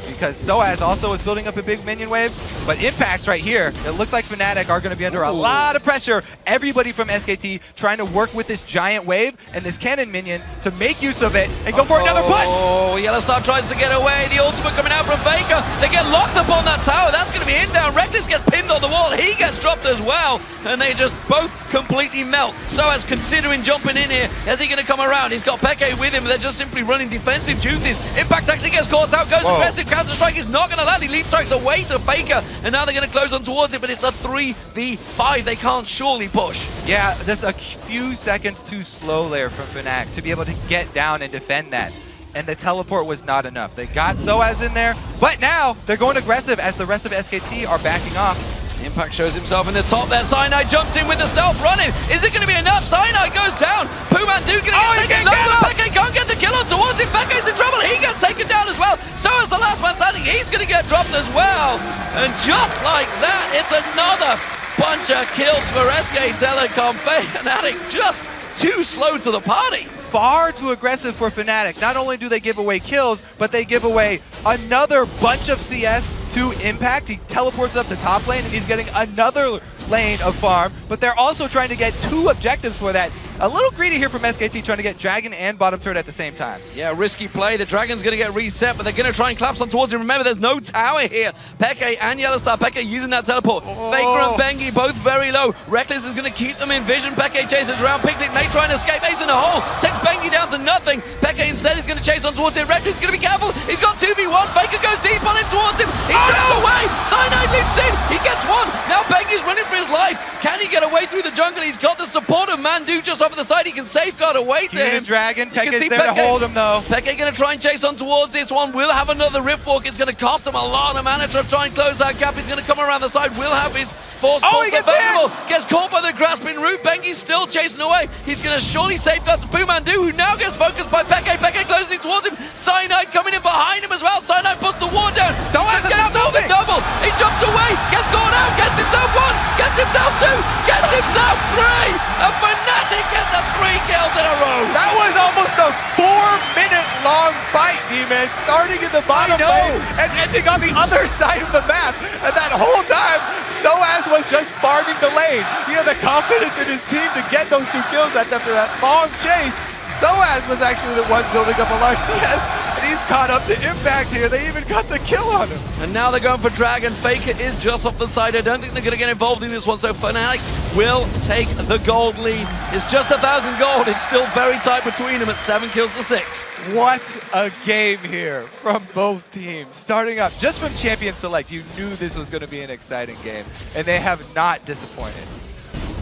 Because SOAS also is building up a big minion wave, but Impact's right here. It looks like Fnatic are going to be under a lot of pressure. Everybody from SKT trying to work with this giant wave and this cannon minion to make use of it and go for another push! Oh, Yellowstar tries to get away. The ultimate coming out from Faker. They get locked up on that tower. That's going to be in down. Reckless gets pinned on the wall. He gets dropped as well. And they just both completely melt. SOAS considering jumping in here. Is he going to come around? He's got Peke with him. They're just simply running defensive duties. Impact actually gets caught out. Goes aggressive. Counter-strike is not going to land. He leap strikes away to Faker. And now they're going to close on towards it. But it's a 3v5. They can't surely push. Yeah, just a few seconds too slow there from Fnatic to be able to get down and defend that. And the teleport was not enough. They got SOAS in there, but now they're going aggressive as the rest of SKT are backing off. Impact shows himself in the top there. Cyanide jumps in with the stealth running. Is it going to be enough? Cyanide goes down. Pumandu going to get taken low, but Peke can't get the kill on towards him. Peke's in trouble. He gets taken down as well. So is the last man standing. He's going to get dropped as well. And just like that, it's another bunch of kills for SK Telecom. Fnatic just too slow to the party. Far too aggressive for Fnatic. Not only do they give away kills, but they give away another bunch of CS to Impact. He teleports up the top lane and he's getting another lane of farm, but they're also trying to get 2 objectives for that. A little greedy here from SKT trying to get Dragon and bottom turret at the same time. Yeah, risky play. The Dragon's going to get reset, but they're going to try and collapse on towards him. Remember, there's no tower here. Peke and Yellowstar. Peke using that teleport. Faker and Bengi both very low. Reckless is going to keep them in vision. Peke chases around. Piglet may try and escape. Ace in the hole. Takes Bengi down to nothing. Peke instead is going to chase on towards him. Reckless is going to be careful. He's got 2v1. Faker goes deep on him towards him. He jumps away. Cyanide leaps in. He gets one. Now Bengi's running for his life. Can he get away through the jungle? He's got the support of Mandu just off the side. He can safeguard away to him. Dragon. Peke's there to hold him though. Peke going to try and chase on towards this one. Will have another Rift Walk. It's going to cost him a lot of mana to try and close that gap. He's going to come around the side. Will have his force pulse available. Gets caught by the grasping root. Bengi's still chasing away. He's going to surely safeguard to Pumandu, who now gets focused by Peke. Peke closing in towards him. Cyanide coming in behind him as well. Cyanide puts the ward down. SOAS is not moving. Double. He jumps away. Gets caught out. Gets himself 1. Gets himself 2. Gets himself 3. And Fnatic gets the 3 kills in a row. That was almost a 4-minute long fight, D-Man, starting in the bottom lane and ending on the other side of the map. And that whole time, SOAS was just farming the lane. He had the confidence in his team to get those 2 kills after that long chase. SOAS was actually the one building up a large CS, and he's caught up to Impact here. They even got the kill on him. And now they're going for Dragon. Faker is just off the side. I don't think they're going to get involved in this one, so Fnatic will take the gold lead. It's just 1,000 gold. It's still very tight between them at 7 kills to 6. What a game here from both teams. Starting up just from Champion Select, you knew this was going to be an exciting game, and they have not disappointed.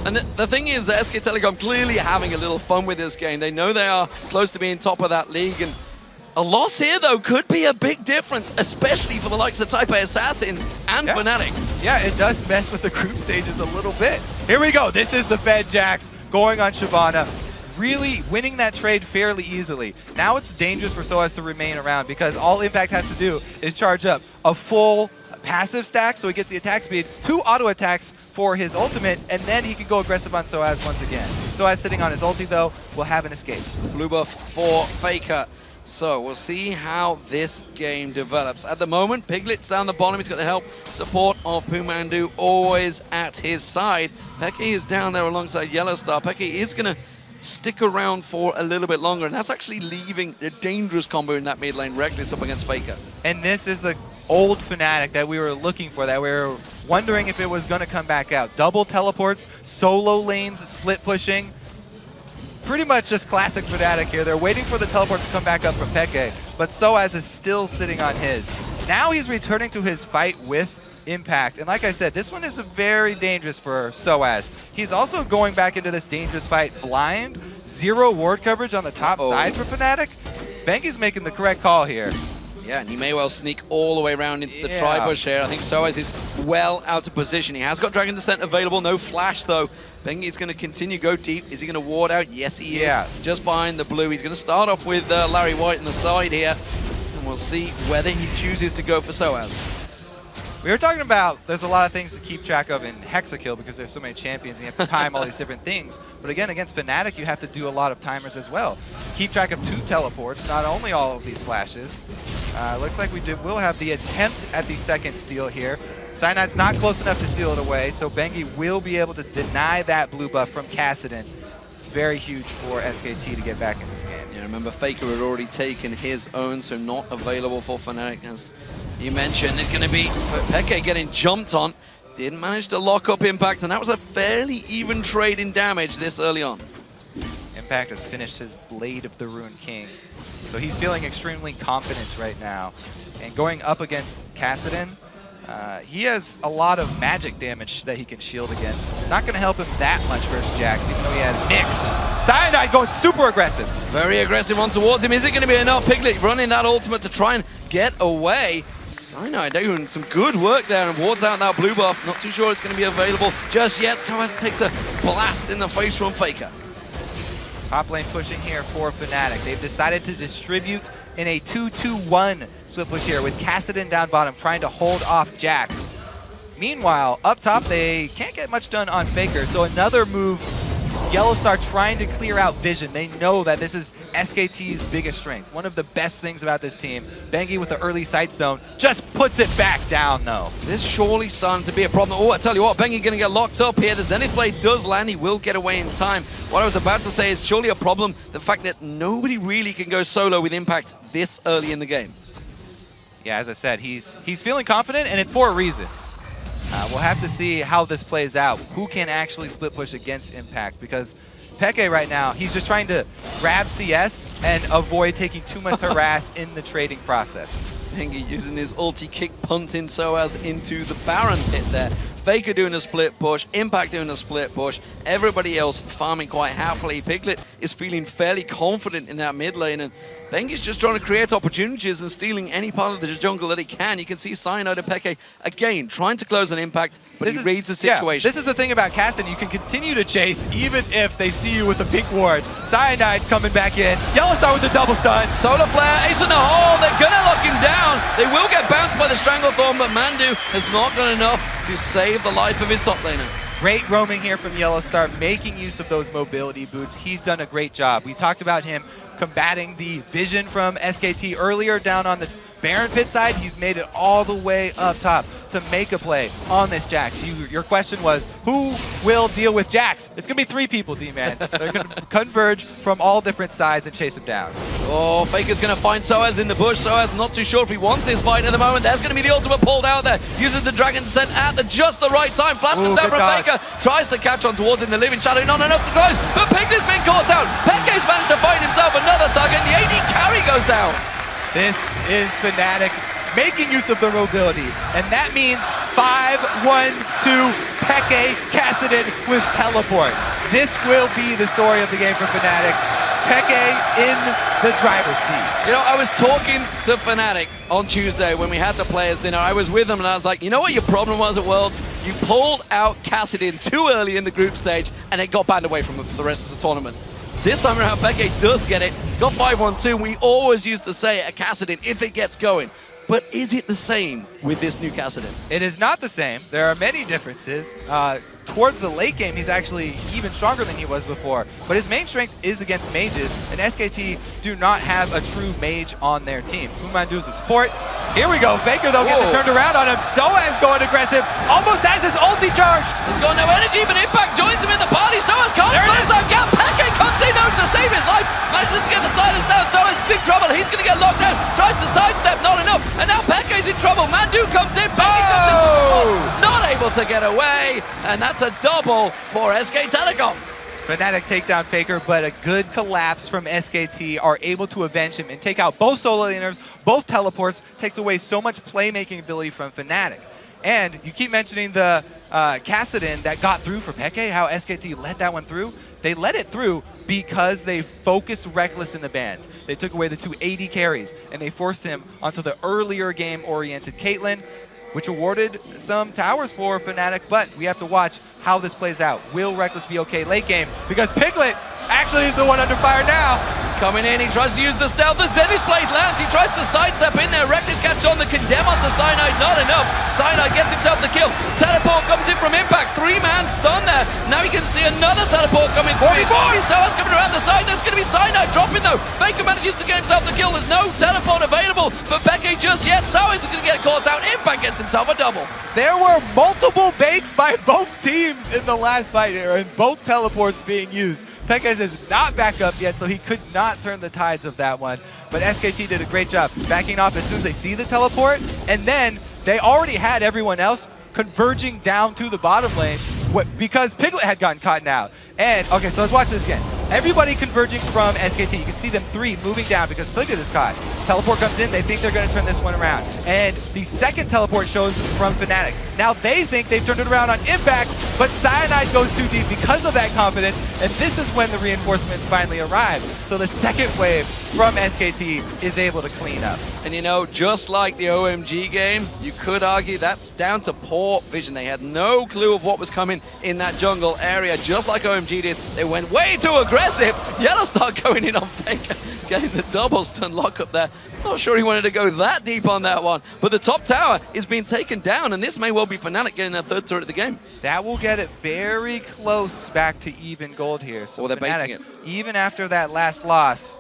And the thing is that SK Telecom clearly having a little fun with this game. They know they are close to being top of that league, and a loss here, though, could be a big difference, especially for the likes of Type A Assassins and Fnatic. Yeah, it does mess with the group stages a little bit. Here we go. This is the Fed Jax going on Shyvana. Really winning that trade fairly easily. Now it's dangerous for SOAS to remain around because all Impact has to do is charge up a full passive stack so he gets the attack speed, 2 auto attacks for his ultimate, and then he can go aggressive on SOAS once again. SOAS sitting on his ulti though will have an escape. Blue buff for Faker. So we'll see how this game develops. At the moment, Piglet's down the bottom. He's got the help, support of Pumandu always at his side. Peke is down there alongside Yellowstar. Peke is going to stick around for a little bit longer, and that's actually leaving a dangerous combo in that mid lane. Reckless up against Faker. And this is the old Fnatic that we were looking for, that we were wondering if it was going to come back out. Double teleports, solo lanes, split pushing. Pretty much just classic Fnatic here. They're waiting for the teleport to come back up from Peke, but SOAS is still sitting on his. Now he's returning to his fight with Impact, and like I said, this one is very dangerous for SOAS. He's also going back into this dangerous fight blind, 0 ward coverage on the top side for Fnatic. Bengi's making the correct call here. Yeah, and he may well sneak all the way around into the tri-bush here. I think Soaz is well out of position. He has got Dragon Descent available, no flash though. Bengi's going to continue go deep. Is he going to ward out? Yes, he is. Just behind the blue. He's going to start off with Larry White on the side here. And we'll see whether he chooses to go for Soaz. We were talking about there's a lot of things to keep track of in Hexakill because there's so many champions and you have to time all these different things. But again, against Fnatic, you have to do a lot of timers as well. Keep track of 2 teleports, not only all of these flashes. Looks like will have the attempt at the second steal here. Cyanide's not close enough to steal it away, so Bengi will be able to deny that blue buff from Kassadin. It's very huge for SKT to get back in this game. Yeah, remember Faker had already taken his own, so not available for Fnatic. As you mentioned, it's going to be Peke getting jumped on. Didn't manage to lock up Impact, and that was a fairly even trade in damage this early on. Impact has finished his Blade of the Ruined King, so he's feeling extremely confident right now. And going up against Kassadin, he has a lot of magic damage that he can shield against. Not going to help him that much versus Jax, even though he has mixed. Cyanide going super aggressive. Very aggressive on towards him. Is it going to be enough? Piglet running that ultimate to try and get away. Cyanide doing some good work there and wards out that blue buff. Not too sure it's going to be available just yet. Soaz takes a blast in the face from Faker. Top lane pushing here for Fnatic. They've decided to distribute in a 2-2-1 split push here with Kassadin down bottom trying to hold off Jax. Meanwhile, up top, they can't get much done on Faker, so another move, Yellowstar trying to clear out vision. They know that this is SKT's biggest strength. One of the best things about this team, Bengi with the early sight zone, just puts it back down though. This surely starting to be a problem. Oh, I tell you what, Bengi going to get locked up here. The Zenith Blade does land. He will get away in time. What I was about to say is surely a problem, the fact that nobody really can go solo with Impact this early in the game. Yeah, as I said, he's feeling confident, and it's for a reason. We'll have to see how this plays out. Who can actually split push against Impact? Because Peke right now, he's just trying to grab CS and avoid taking too much harass in the trading process. Bengi using his ulti kick, punting Soaz into the Baron pit there. Faker doing a split push, Impact doing a split push, everybody else farming quite happily. Piglet is feeling fairly confident in that mid lane, and Bengi's just trying to create opportunities and stealing any part of the jungle that he can. You can see Cyanide and Peke, again, trying to close an Impact, but he reads the situation. Yeah, this is the thing about Kassadin. You can continue to chase even if they see you with a pink ward. Cyanide's coming back in. Yellowstar with the double stun. Solar Flare, ace in the hole. They're going to lock him down. They will get bounced by the Stranglethorn, but Mandu has not done enough to save the life of his top laner. Great roaming here from Yellowstar, making use of those mobility boots. He's done a great job. We talked about him combating the vision from SKT earlier down on the Baron pit side. He's made it all the way up top to make a play on this Jax. Your question was, who will deal with Jax? It's going to be 3 people, D-Man. They're going to converge from all different sides and chase him down. Oh, Faker's going to find Soaz in the bush. Soaz not too sure if he wants this fight at the moment. There's going to be the ultimate pulled out there. Uses the Dragon Descent at just the right time. Flash comes down from Faker. Tries to catch on towards him. The Living Shadow not enough to close. But Piglet's been caught out. Peke's managed to find himself another target. The AD carry goes down. This is Fnatic making use of their mobility, and that means 5-1-2 Peke Kassadin with teleport. This will be the story of the game for Fnatic. Peke in the driver's seat. You know, I was talking to Fnatic on Tuesday when we had the players dinner. I was with them and I was like, you know what your problem was at Worlds? You pulled out Kassadin too early in the group stage and it got banned away from the rest of the tournament. This time around, Peke does get it. He's got 5-1-2. We always used to say at Kassadin, if it gets going. But is it the same with this new Kassadin? It is not the same. There are many differences. Towards the late game, he's actually even stronger than he was before. But his main strength is against mages, and SKT do not have a true mage on their team. Fumandu is a support. Here we go. Faker, though, gets it turned around on him. Soaz going aggressive. Almost has his ulti charged. He's got no energy, but Impact joins him in the party. Soaz can't close that gap. Peke comes in though to save his life. Manages to get the silence down. Soaz is in big trouble. He's going to get locked down. Tries to sidestep, not enough. And now Peke's in trouble. Mandu comes in. Peke comes in. Not able to get away. And that's a double for SK Telecom. Fnatic take down Faker, but a good collapse from SKT are able to avenge him and take out both solo laners, both teleports, takes away so much playmaking ability from Fnatic. And you keep mentioning the Kassadin that got through for Peke, how SKT let that one through. they let it through because they focused Reckless in the bans. They took away the 2 AD carries, and they forced him onto the earlier game-oriented Caitlyn, which awarded some towers for Fnatic, but we have to watch how this plays out. Will Reckless be okay late game? Because Piglet actually is the one under fire now. He's coming in, he tries to use the stealth, the Zenith Blade lands, he tries to sidestep in there, Reckless catches on the Condemn onto Cyanide, not enough. Cyanide gets himself the kill. Teleport comes in from Impact, 3-man stun there. Now he can see another teleport coming through. Soa's coming around the side, there's going to be Cyanide dropping though. Faker manages to get himself the kill, there's no teleport available for Peke just yet. Soa's going to get caught out, Impact gets himself a double. There were multiple baits by both teams in the last fight here, and both teleports being used. Pekka is not back up yet, so he could not turn the tides of that one. But SKT did a great job backing off as soon as they see the teleport, and then they already had everyone else converging down to the bottom lane because Piglet had gotten caught out. And, okay, so let's watch this again. Everybody converging from SKT. You can see them 3 moving down because Piglet is caught. Teleport comes in. They think they're going to turn this one around. And the second teleport shows from Fnatic. Now they think they've turned it around on Impact, but Cyanide goes too deep because of that confidence. And this is when the reinforcements finally arrive. So the second wave from SKT is able to clean up. And you know, just like the OMG game, you could argue that's down to poor vision. They had no clue of what was coming in that jungle area, just like OMG did. They went way too aggressive. Yellowstar going in on Faker, getting the double stun lock up there. Not sure he wanted to go that deep on that one, but the top tower is being taken down, and this may well be Fnatic getting their 3rd turret of the game. That will get it very close back to even gold here. So they're Fnatic, baiting it. Even after that last loss,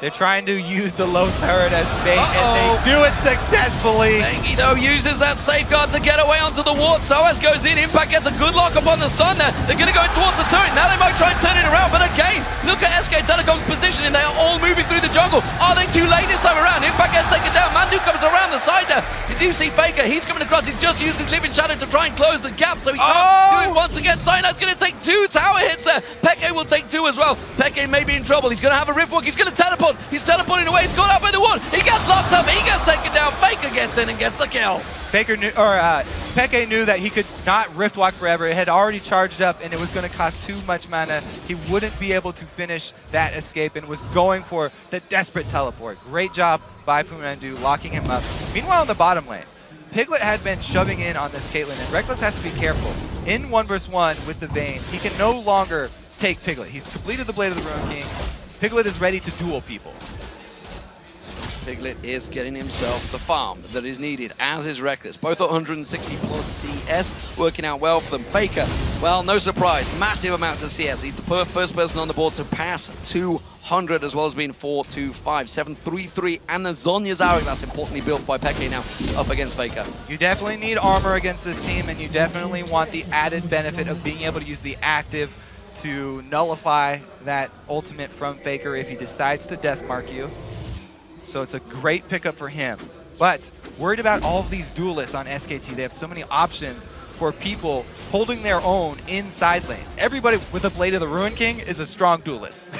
they're trying to use the low turret as bait, and they do it successfully. Bengi, though, uses that safeguard to get away onto the ward. Soaz goes in. Impact gets a good lock up on the stun there. They're going to go in towards the turret. Now they might try and turn it around, but again, look at SK Telecom's positioning. They are all moving through the jungle. Are they too late this time around? Impact gets taken down. Mandu comes around the side there. You do see Faker. He's coming across. He's just used his Living Shadow to try and close the gap, so he can't do it once again. Cyanide's going to take 2 tower hits there. Peke will take 2 as well. Peke may be in trouble. He's going to have a Riftwalk. He's going to teleport. He's teleporting away. He's caught out by the wall. He gets locked up. He gets taken down. Faker gets in and gets the kill. Peke knew that he could not Riftwalk forever. It had already charged up, and it was going to cost too much mana. He wouldn't be able to finish that escape and was going for the desperate teleport. Great job by Pumandu locking him up. Meanwhile, in the bottom lane, Piglet had been shoving in on this Caitlyn, and Reckless has to be careful. In 1v1 with the Vayne, he can no longer take Piglet. He's completed the Blade of the Ruin King. Piglet is ready to duel people. Piglet is getting himself the farm that is needed, as is Reckless. Both at 160 plus CS, working out well for them. Faker, well, no surprise, massive amounts of CS. He's the first person on the board to pass 200, as well as being 4-2-5, 7-3-3, and the Zonya's Hourglass, importantly built by Peke now, up against Faker. You definitely need armor against this team, and you definitely want the added benefit of being able to use the active to nullify that ultimate from Faker if he decides to deathmark you. So it's a great pickup for him. But worried about all of these duelists on SKT. They have so many options for people holding their own inside lanes. Everybody with a Blade of the Ruin King is a strong duelist.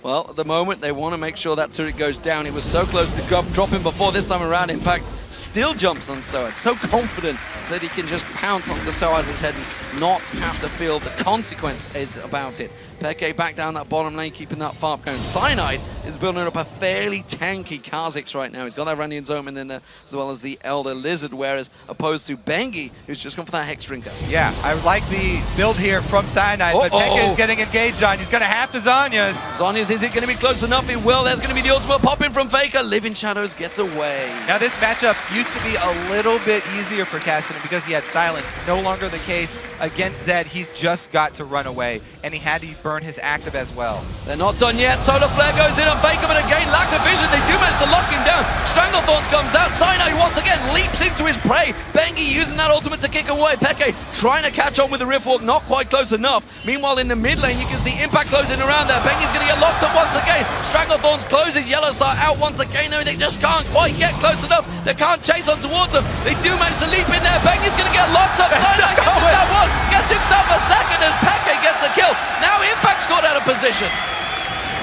Well, at the moment, they want to make sure that turret goes down. It was so close to dropping before. This time around, Impact still jumps on Soaz. So confident that he can just pounce onto Soaz's head and not have to feel the consequences about it. Peke back down that bottom lane, keeping that farm going. Cyanide is building up a fairly tanky Kha'Zix right now. He's got that Randian Zoman in there, as well as the Elder Lizard, whereas opposed to Bengi, who's just gone for that Hex Drinker. Yeah, I like the build here from Cyanide, but Peke is getting engaged on. He's going to have to Zonya's. Zonya's, is it going to be close enough? It will. There's going to be the ultimate pop in from Faker. Living Shadows gets away. Now this matchup used to be a little bit easier for Cassidy because he had silence. No longer the case against Zed. He's just got to run away, and he had to burn his active as well. They're not done yet. Solar Flare goes in on Faker, but again, lack of vision. They do manage to lock him down. Stranglethorns comes out. Cyanide once again leaps into his prey. Bengi using that ultimate to kick away. Peke trying to catch on with the Riftwalk, not quite close enough. Meanwhile, in the mid lane, you can see Impact closing around there. Bengi's going to get locked up once again. Stranglethorns closes. Yellowstar out once again, though they just can't quite get close enough. They can't chase on towards them. They do manage to leap in there. Bengi's going to get locked up. Cyanide gets himself one, gets himself a second as Peke gets the kill. Now Impact's got out of position.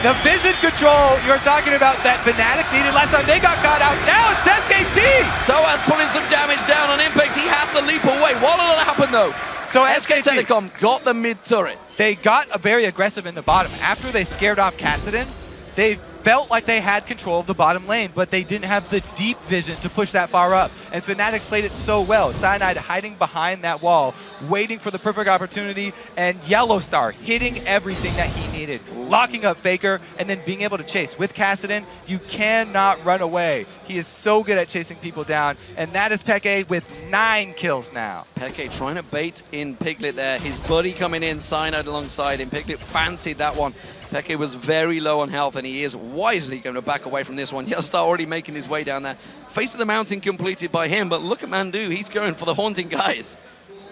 The vision control you're talking about that Fnatic needed last time they got caught out. Now it's SKT! Soaz pulling some damage down on Impact. He has to leap away. What will happen though? So SK Telecom got the mid turret. They got very aggressive in the bottom. After they scared off Kassadin, they felt like they had control of the bottom lane, but they didn't have the deep vision to push that far up. And Fnatic played it so well. Cyanide hiding behind that wall, waiting for the perfect opportunity, and Yellowstar hitting everything that he needed, locking up Faker, and then being able to chase. With Kassadin, you cannot run away. He is so good at chasing people down, and that is Peke with 9 kills now. Peke trying to bait in Piglet there. His buddy coming in, Cyanide alongside him. Piglet fancied that one. Peke was very low on health, and he is wisely going to back away from this one. Yellowstar already making his way down there. Face of the mountain completed by him, but look at Mandu. He's going for the haunting guys.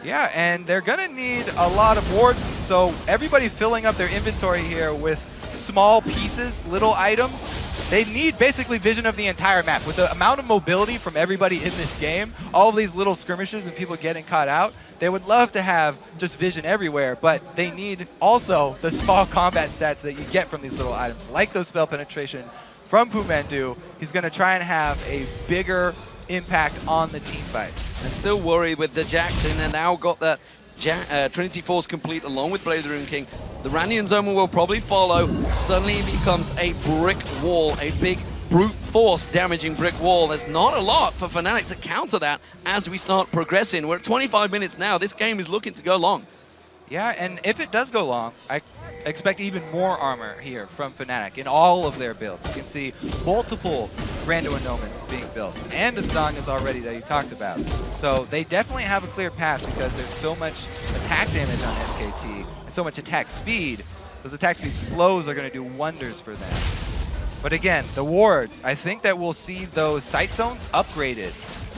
Yeah, and they're going to need a lot of wards, so everybody filling up their inventory here with small pieces, little items. They need basically vision of the entire map. With the amount of mobility from everybody in this game, all of these little skirmishes and people getting caught out, they would love to have just vision everywhere, but they need also the small combat stats that you get from these little items, like those spell penetration from Pumandu. He's going to try and have a bigger impact on the team fight. I'm still worried with the Jackson, and now got that Trinity Force complete along with Blade of the Rune King. The Randian Zoma will probably follow. Suddenly it becomes a brick wall, a big brute force damaging brick wall. There's not a lot for Fnatic to counter that as we start progressing. We're at 25 minutes now. This game is looking to go long. Yeah, and if it does go long, I expect even more armor here from Fnatic in all of their builds. You can see multiple Brando Annulments being built, and a Zhonya's already that you talked about. So they definitely have a clear path because there's so much attack damage on SKT and so much attack speed. Those attack speed slows are going to do wonders for them. But again, the wards, I think that we'll see those sight zones upgraded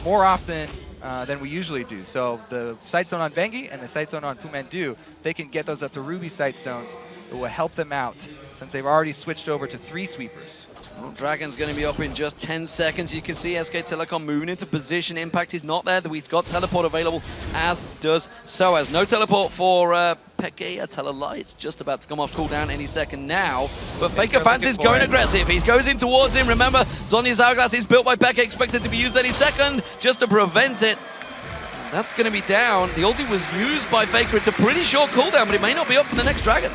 more often than we usually do. So the sight zone on Bengi and the sight zone on Pumandu, they can get those up to Ruby sight stones. It will help them out since they've already switched over to 3 sweepers. Well, Dragon's going to be up in just 10 seconds. You can see SK Telecom moving into position. Impact is not there. We've got teleport available, as does SOAS. No teleport for Peke. I tell a lie. It's just about to come off cooldown any second now. But Faker fancies going aggressive. He goes in towards him. Remember, Zhonya's Hourglass is built by Peke, expected to be used any second just to prevent it. That's going to be down. The ulti was used by Faker. It's a pretty short cooldown, but it may not be up for the next Dragon.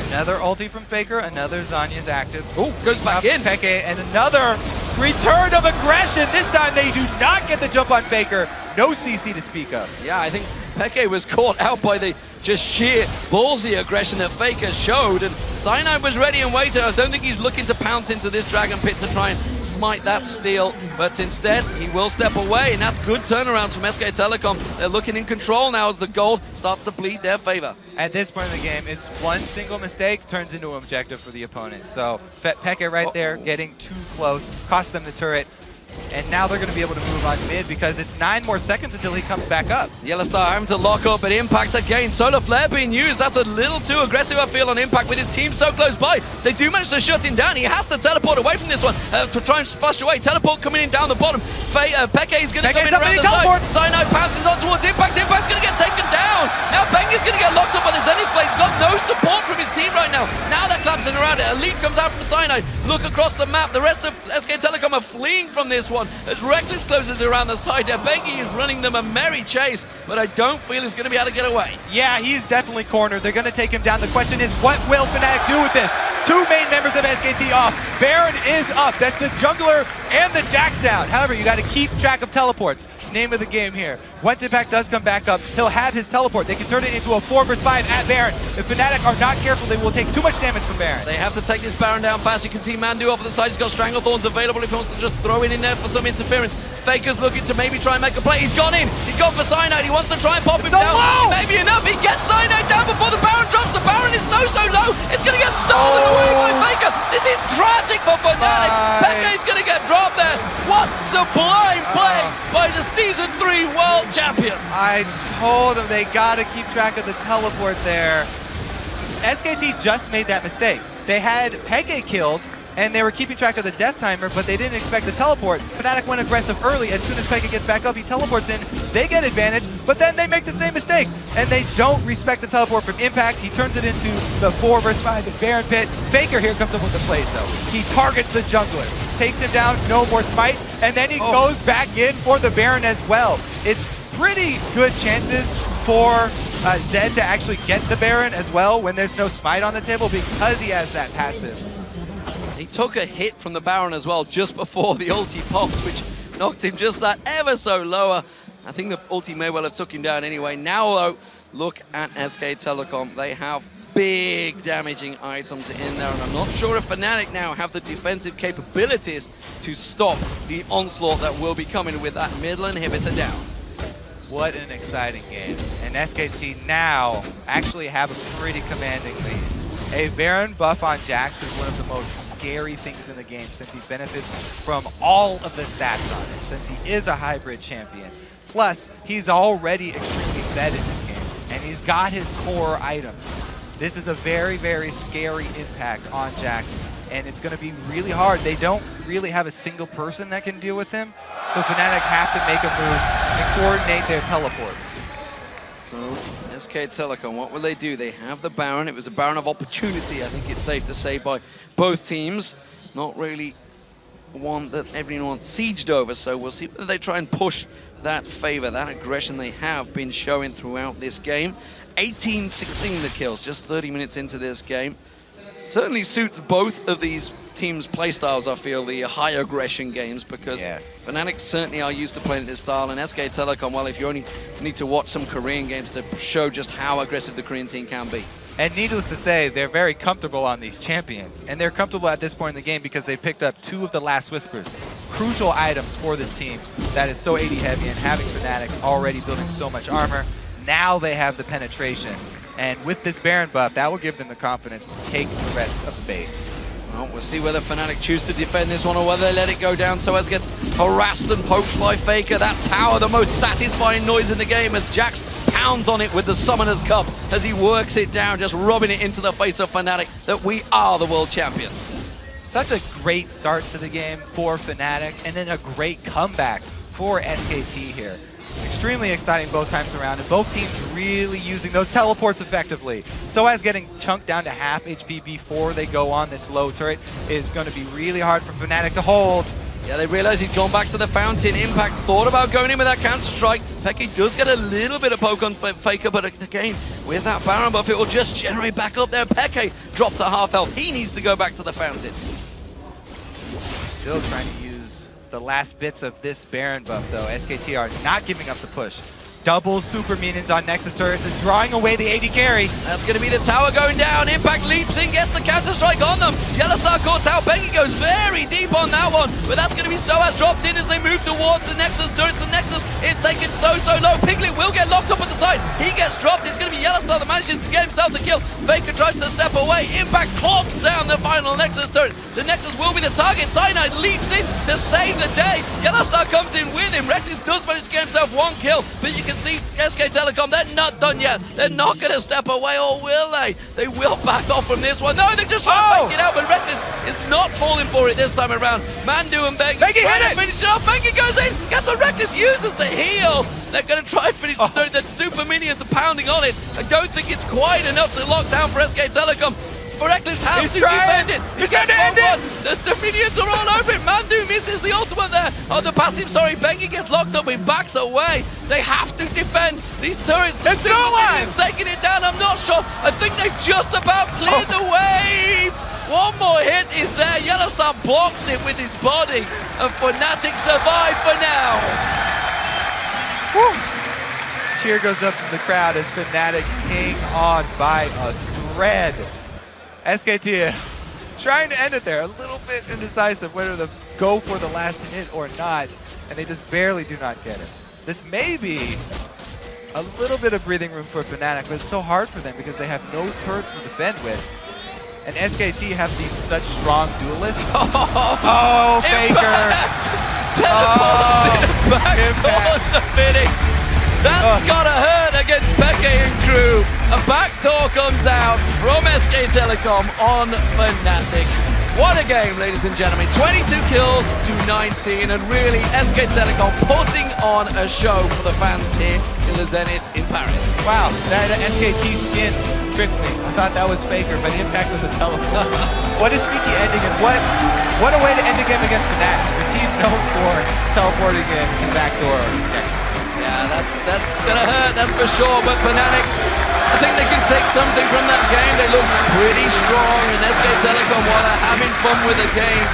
Another ulti from Faker, another Zhonya's active. Oh, goes back in. Peke, and another return of aggression. This time they do not get the jump on Faker. No CC to speak of. Yeah, I think Peke was caught out by the just sheer ballsy aggression that Faker showed, and Cyanide was ready and waiting. I don't think he's looking to pounce into this Dragon Pit to try and smite that steal, but instead he will step away, and that's good turnarounds from SK Telecom. They're looking in control now as the gold starts to bleed their favor. At this point in the game, it's one single mistake turns into an objective for the opponent. So Peke right there getting too close, cost them the turret. And now they're going to be able to move on mid because it's 9 more seconds until he comes back up. Yellowstar having to lock up, but Impact again. Solar Flare being used. That's a little too aggressive, I feel, on Impact with his team so close by. They do manage to shut him down. He has to teleport away from this one to try and spush away. Teleport coming in down the bottom. Peke is going to come in around the side. Cyanide pounces on towards Impact. Impact's going to get taken down. Now Bengi's going to get locked up on the Zenith Blade. He's got no support from his team right now. Now they're collapsing around it. Elite comes out from Cyanide. Look across the map. The rest of SK Telecom are fleeing from this one as Reckless closes around the side there. Bengi is running them a merry chase, but I don't feel he's going to be able to get away. Yeah, he's definitely cornered. They're going to take him down. The question is, what will Fnatic do with this? 2 main members of SKT off. Baron is up. That's the jungler and the Jax down. However, you got to keep track of teleports. Name of the game here. Once Impact does come back up, he'll have his teleport. They can turn it into a 4 vs 5 at Baron. If Fnatic are not careful, they will take too much damage from Baron. They have to take this Baron down fast. You can see Mandu off the side. He's got Stranglethorns available if he wants to just throw it in there for some interference. Faker's looking to maybe try and make a play. He's gone in. He's gone for Cyanide. He wants to try and pop him down. Low. Maybe enough. He gets Cyanide down before the Baron drops. The Baron is so low. It's going to get stolen away by Faker. This is tragic for Fnatic. Peke's going to get dropped there. What sublime play by the Season 3 World Champions. I told him they got to keep track of the teleport there. SKT just made that mistake. They had Peke killed, and they were keeping track of the death timer, but they didn't expect the teleport. Fnatic went aggressive early. As soon as Peke gets back up, he teleports in. They get advantage, but then they make the same mistake, and they don't respect the teleport from Impact. He turns it into the 4 vs 5, the Baron Pit. Faker here comes up with the plays, though. He targets the jungler, takes him down, no more smite, and then he goes back in for the Baron as well. It's pretty good chances for Zed to actually get the Baron as well when there's no smite on the table because he has that passive. He took a hit from the Baron as well just before the ulti popped, which knocked him just that ever so lower. I think the ulti may well have took him down anyway. Now, though, look at SK Telecom. They have big damaging items in there, and I'm not sure if Fnatic now have the defensive capabilities to stop the onslaught that will be coming with that middle inhibitor down. What an exciting game. And SKT now actually have a pretty commanding lead. A Baron buff on Jax is one of the most scary things in the game since he benefits from all of the stats on it, since he is a hybrid champion. Plus, he's already extremely fed in this game, and he's got his core items. This is a very, very scary impact on Jax, and it's going to be really hard. They don't really have a single person that can deal with him, so Fnatic have to make a move and coordinate their teleports. So, SK Telecom, what will they do? They have the Baron. It was a Baron of opportunity, I think it's safe to say, by both teams. Not really one that everyone sieged over, so we'll see whether they try and push that favor, that aggression they have been showing throughout this game. 18-16 the kills, just 30 minutes into this game. Certainly suits both of these teams' playstyles, I feel, the high aggression games, because Fnatic certainly are used to playing this style, and SK Telecom, well, if you only need to watch some Korean games to show just how aggressive the Korean team can be. And needless to say, they're very comfortable on these champions. And they're comfortable at this point in the game because they picked up 2 of the last Whispers. Crucial items for this team that is so AD heavy, and having Fnatic already building so much armor. Now they have the penetration. And with this Baron buff, that will give them the confidence to take the rest of the base. Well, we'll see whether Fnatic choose to defend this one or whether they let it go down. So as gets harassed and poked by Faker. That tower, the most satisfying noise in the game, as Jax pounds on it with the Summoner's Cup as he works it down, just rubbing it into the face of Fnatic that we are the world champions. Such a great start to the game for Fnatic, and then a great comeback for SKT here. Extremely exciting both times around, and both teams really using those teleports effectively. So as getting chunked down to half HP before they go on this low turret is going to be really hard for Fnatic to hold. Yeah, they realize he's gone back to the fountain. Impact thought about going in with that counter-strike. Peke does get a little bit of poke on Faker, but again, with that Baron buff, it will just generate back up there. Peke dropped to half health. He needs to go back to the fountain. Still trying to use the last bits of this Baron buff, though. SKT are not giving up the push. Double super minions on Nexus turrets and drawing away the AD carry. That's going to be the tower going down. Impact leaps in, gets the counter-strike on them. Yellowstar caught out. Bengi goes very deep on that one, but that's going to be Soaz dropped in as they move towards the Nexus turrets. The Nexus is taken so low. Piglet will get locked up at the side. He gets dropped. It's going to be Yellowstar that manages to get himself the kill. Faker tries to step away. Impact clops down the final Nexus turret. The Nexus will be the target. Cyanide leaps in to save the day. Yellowstar comes in with him. Reckless does manage to get himself one kill, but you can see SK Telecom, they're not done yet. They're not going to step away, or will they? They will back off from this one. No, they're just trying to make it out, but Reckless is not falling for it this time around. Mandu and Bengi trying to finish it off. Bengi goes in, gets a Reckless, uses the heal. They're going to try and finish the turret. The super minions are pounding on it. I don't think it's quite enough to lock down for SK Telecom. Reckless has to defend it. He's going to end it. The minions are all over it. Mandu misses the ultimate there. Oh, the passive, sorry. Bengi gets locked up. He backs away. They have to defend these turrets. It's no one taking it down. I'm not sure. I think they've just about cleared the wave. One more hit is there. Yellowstar blocks it with his body. And Fnatic survive for now. Woo. Cheer goes up from the crowd as Fnatic hang on by a thread. SKT trying to end it there, a little bit indecisive whether to go for the last hit or not, and they just barely do not get it. This may be a little bit of breathing room for Fnatic, but it's so hard for them because they have no turrets to defend with. And SKT have these such strong duelists. Oh, Faker! Teleports back towards the finish. That's gotta hurt against Peke and crew. A backdoor comes out from SK Telecom on Fnatic. What a game, ladies and gentlemen. 22 kills to 19, and really SK Telecom putting on a show for the fans here in the Zenith in Paris. Wow, that SKT skin tricked me. I thought that was Faker, but Impact was a teleport. What a sneaky ending, and what a way to end a game against Fnatic. The team known for teleporting in backdoor Nexus. Yeah, that's gonna hurt, that's for sure. But Fnatic, I think they can take something from that game. They look pretty strong, and SK Telecom, while they're having fun with the game,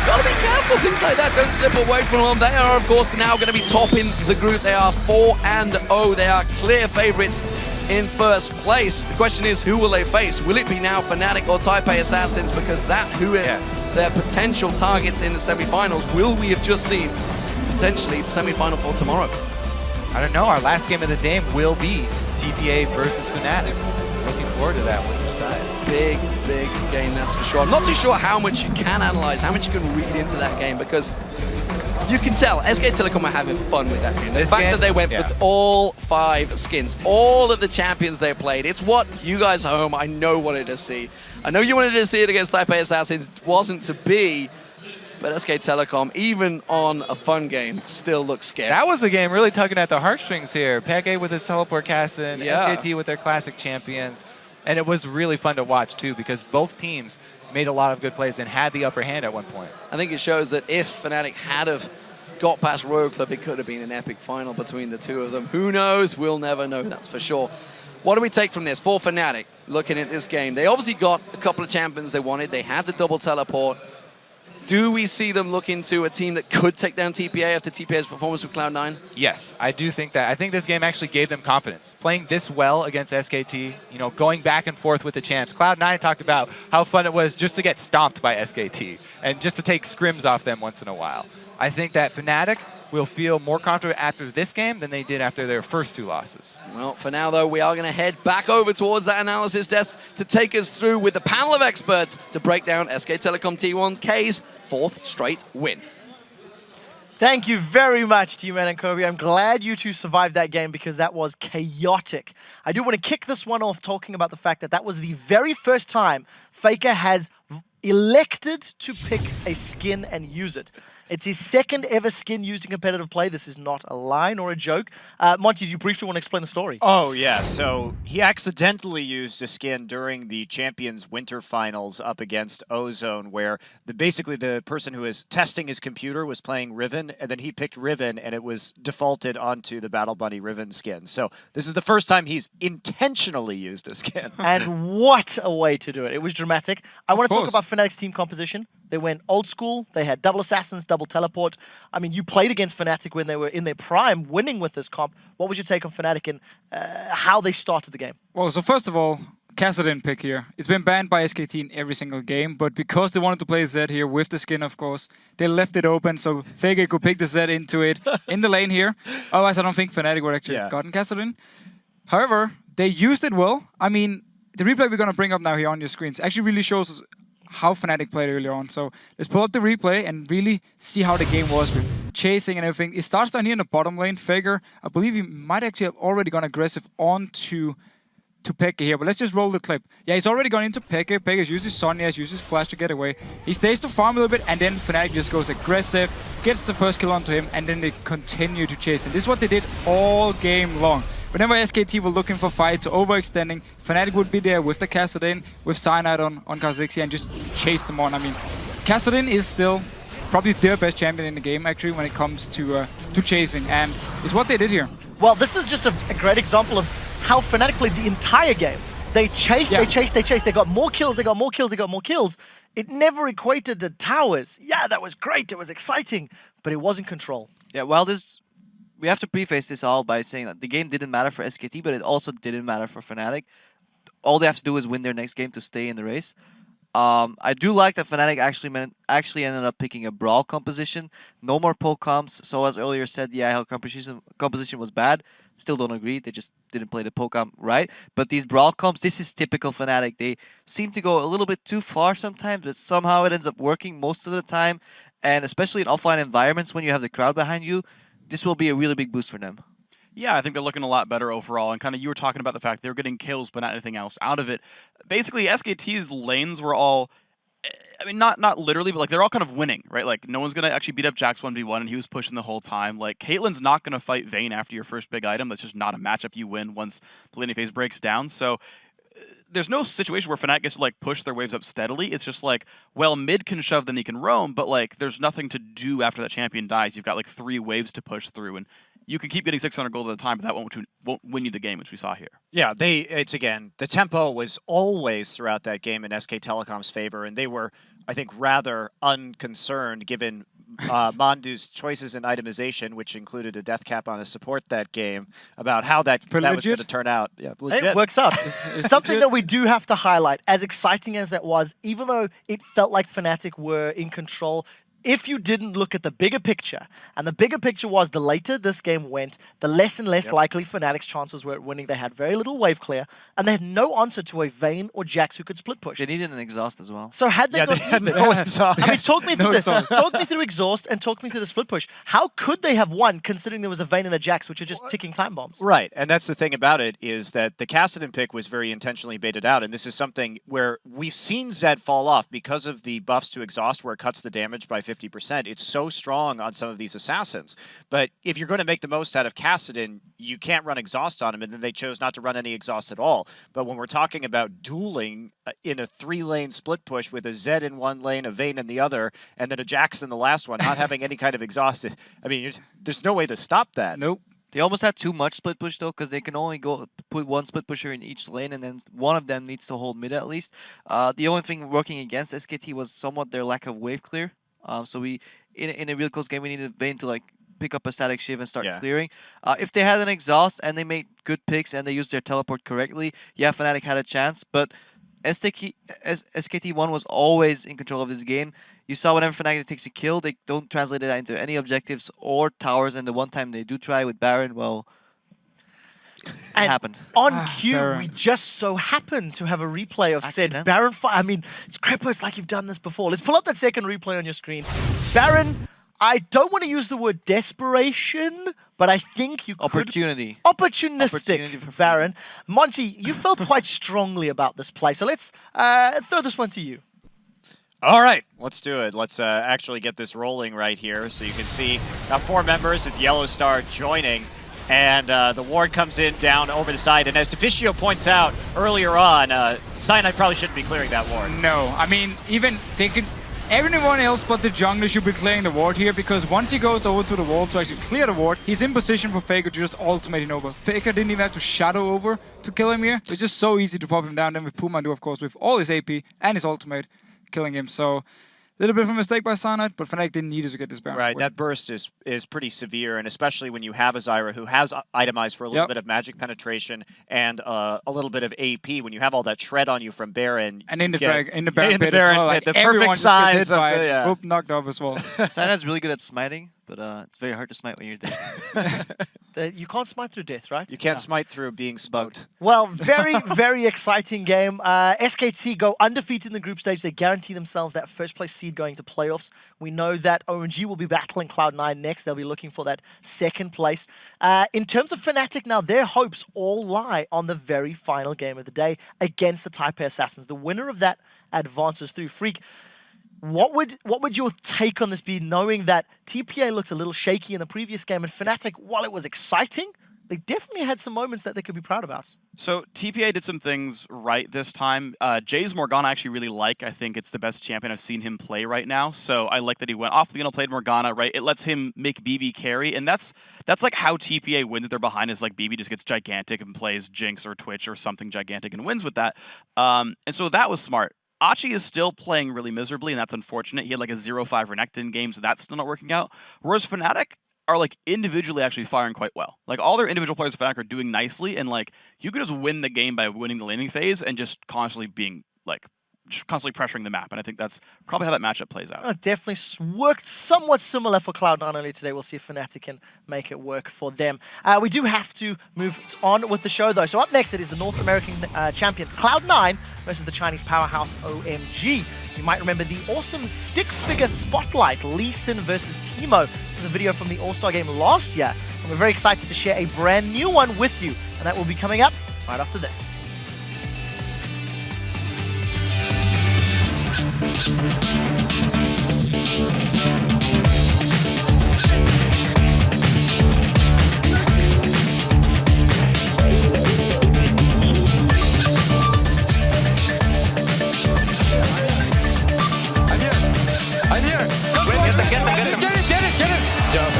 gotta be careful. Things like that don't slip away from them. They are, of course, now going to be top in the group. They are 4-0. They are clear favorites in first place. The question is, who will they face? Will it be now Fnatic or Taipei Assassins? Because that who is their potential targets in the semi-finals. Will we have just seen potentially the semi-final for tomorrow? I don't know. Our last game of the day will be TPA versus Fnatic. Looking forward to that one each side. Big game, that's for sure. I'm not too sure how much you can analyze, how much you can read into that game, because you can tell SK Telecom are having fun with that game. The fact that they went with all 5 skins, all of the champions they played, it's what you guys at home, I know, wanted to see. I know you wanted to see it against Taipei Assassins. It wasn't to be. But SK Telecom, even on a fun game, still looks scary. That was a game really tugging at the heartstrings here. Peke with his teleport cast in, SKT with their classic champions. And it was really fun to watch, too, because both teams made a lot of good plays and had the upper hand at one point. I think it shows that if Fnatic had have got past Royal Club, it could have been an epic final between the two of them. Who knows? We'll never know, that's for sure. What do we take from this? For Fnatic, looking at this game, they obviously got a couple of champions they wanted. They had the double teleport. Do we see them look into a team that could take down TPA after TPA's performance with Cloud9? Yes, I do think that. I think this game actually gave them confidence. Playing this well against SKT, you know, going back and forth with the champs. Cloud9 talked about how fun it was just to get stomped by SKT and just to take scrims off them once in a while. I think that Fnatic will feel more confident after this game than they did after their first 2 losses. Well, for now, though, we are going to head back over towards that analysis desk to take us through with the panel of experts to break down SK Telecom T1K's 4th straight win. Thank you very much, T-Man and Kobe. I'm glad you two survived that game because that was chaotic. I do want to kick this one off talking about the fact that that was the very first time Faker has elected to pick a skin and use it. It's his 2nd ever skin used in competitive play. This is not a lie nor a joke. Monty, do you briefly want to explain the story? Oh, yeah. So he accidentally used a skin during the Champions Winter Finals up against Ozone, where basically the person who was testing his computer was playing Riven, and then he picked Riven, and it was defaulted onto the Battle Bunny Riven skin. So this is the first time he's intentionally used a skin. And what a way to do it. It was dramatic. I want to talk about Fnatic's team composition. They went old school. They had double assassins, double teleport. I mean, you played against Fnatic when they were in their prime, winning with this comp. What was your take on Fnatic and how they started the game? Well, so first of all, Kassadin pick here. It's been banned by SKT in every single game, but because they wanted to play Zed here with the skin, of course, they left it open so Faker could pick the Zed into it in the lane here. Otherwise, I don't think Fnatic would actually have gotten Kassadin. However, they used it well. I mean, the replay we're going to bring up now here on your screens actually really shows how Fnatic played earlier on. So let's pull up the replay and really see how the game was with chasing and everything. It starts down here in the bottom lane. Faker, I believe he might actually have already gone aggressive onto Peke here, but let's just roll the clip. Yeah, he's already gone into Peke. Peke uses Sonya, uses Flash to get away. He stays to farm a little bit, and then Fnatic just goes aggressive, gets the first kill onto him, and then they continue to chase him. This is what they did all game long. Whenever SKT were looking for fights or overextending, Fnatic would be there with the Kassadin, with Cyanide on Kha'Zix and just chase them on. I mean, Kassadin is still probably their best champion in the game, actually, when it comes to chasing, and it's what they did here. Well, this is just a great example of how Fnatic played the entire game. They chased, they chased, they chased. They got more kills, they got more kills, they got more kills. It never equated to towers. Yeah, that was great, it was exciting, but it wasn't control. Yeah, well, we have to preface this all by saying that the game didn't matter for SKT, but it also didn't matter for Fnatic. All they have to do is win their next game to stay in the race. I do like that Fnatic actually ended up picking a Brawl composition. No more poke comps. So as earlier said, the IHL composition was bad. Still don't agree. They just didn't play the poke comp right. But these Brawl comps, this is typical Fnatic. They seem to go a little bit too far sometimes, but somehow it ends up working most of the time. And especially in offline environments when you have the crowd behind you, this will be a really big boost for them. Yeah, I think they're looking a lot better overall. And kind of you were talking about the fact they were getting kills, but not anything else out of it. Basically, SKT's lanes were all, I mean, not literally, but like they're all kind of winning, right? Like no one's going to actually beat up Jax 1v1, and he was pushing the whole time. Like Caitlyn's not going to fight Vayne after your first big item. That's just not a matchup you win once the laning phase breaks down. So there's no situation where Fnatic gets to like push their waves up steadily. It's just like, well, mid can shove, then he can roam, but like there's nothing to do after that champion dies. You've got like 3 waves to push through, and you can keep getting 600 gold at a time, but that won't win you the game, which we saw here. Yeah, it's again, the tempo was always throughout that game in SK Telecom's favor, and they were, I think, rather unconcerned given Mandu's choices in itemization, which included a death cap on a support that game, about how that was going to turn out. Yeah, legit. It works out. Something that we do have to highlight, as exciting as that was, even though it felt like Fnatic were in control, if you didn't look at the bigger picture, and the bigger picture was the later this game went, the less and less likely Fnatic's chances were at winning. They had very little wave clear, and they had no answer to a Vayne or Jax who could split push. They needed an exhaust as well. So had they not even... no exhaust. I mean, talk me through this. Talk me through exhaust and talk me through the split push. How could they have won, considering there was a Vayne and a Jax, which are just ticking time bombs? Right, and that's the thing about it, is that the Kassadin pick was very intentionally baited out, and this is something where we've seen Zed fall off because of the buffs to exhaust, where it cuts the damage by 50%. It's so strong on some of these assassins. But if you're going to make the most out of Kassadin, you can't run exhaust on him, and then they chose not to run any exhaust at all. But when we're talking about dueling in a 3-lane split push with a Zed in one lane, a Vayne in the other, and then a Jax in the last one, not having any kind of exhaust, I mean, there's no way to stop that. Nope. They almost had too much split push though, because they can only put one split pusher in each lane, and then one of them needs to hold mid at least. The only thing working against SKT was somewhat their lack of wave clear. So we, in a real close game, we needed Vayne to pick up a static shiv and start clearing. If they had an exhaust and they made good picks and they used their teleport correctly, yeah, Fnatic had a chance. But SKT1 was always in control of this game. You saw whenever Fnatic takes a kill, they don't translate it into any objectives or towers. And the one time they do try with Baron, well, it happened. On cue, we just so happened to have a replay of said Baron fight. I mean, it's Crippo, it's like you've done this before. Let's pull up that second replay on your screen. Baron, I don't want to use the word desperation, but I think you could... Opportunistic for Baron. Monty, you felt quite strongly about this play, so let's throw this one to you. All right, let's do it. Let's actually get this rolling right here. So you can see 4 members with Yellow Star joining. And the ward comes in down over the side. And as Deficio points out earlier on, Cyanide probably shouldn't be clearing that ward. No, I mean, even they can... Everyone else but the jungler should be clearing the ward here, because once he goes over to the wall to actually clear the ward, he's in position for Faker to just ultimate him over. Faker didn't even have to shadow over to kill him here. It's just so easy to pop him down. Then with Pumandu, of course, with all his AP and his ultimate, killing him. So... a little bit of a mistake by Cyanide, but Fnatic didn't need to get this Baron. Right, that burst is pretty severe, and especially when you have a Zyra who has itemized for a little bit of magic penetration and a little bit of AP. When you have all that shred on you from Baron, and in the Baron pit as well, the perfect size of the, Whoop, knocked off as well. Cyanide's really good at smiting, but it's very hard to smite when you're dead. You can't smite through death, right? You can't smite through being smoked. Well, very, very exciting game. SKT go undefeated in the group stage. They guarantee themselves that first place seed going to playoffs. We know that ONG will be battling Cloud9 next. They'll be looking for that second place. In terms of Fnatic now, their hopes all lie on the very final game of the day against the Taipei Assassins. The winner of that advances through. Freak, what would your take on this be, knowing that TPA looked a little shaky in the previous game, and Fnatic, while it was exciting, they definitely had some moments that they could be proud about? So TPA did some things right this time. Jay's Morgana I actually really like. I think it's the best champion I've seen him play right now. So I like that he went off the played Morgana, right? It lets him make BB carry, and that's like how TPA wins. They're behind is like BB just gets gigantic and plays Jinx or Twitch or something gigantic and wins with that. And so that was smart. Achi is still playing really miserably, and that's unfortunate. He had like a 0-5 Renekton in game, so that's still not working out. Whereas Fnatic are like individually actually firing quite well. Like all their individual players of Fnatic are doing nicely, and like you could just win the game by winning the laning phase and just constantly being like constantly pressuring the map, and I think that's probably how that matchup plays out. Definitely worked somewhat similar for Cloud9 earlier today. We'll see if Fnatic can make it work for them. We do have to move on with the show, though. So up next, it is the North American champions Cloud9 versus the Chinese powerhouse OMG. You might remember the awesome stick figure spotlight, Lee Sin versus Teemo. This is a video from the All-Star game last year, and we're very excited to share a brand new one with you, and that will be coming up right after this. I'm here. Get it. Jump.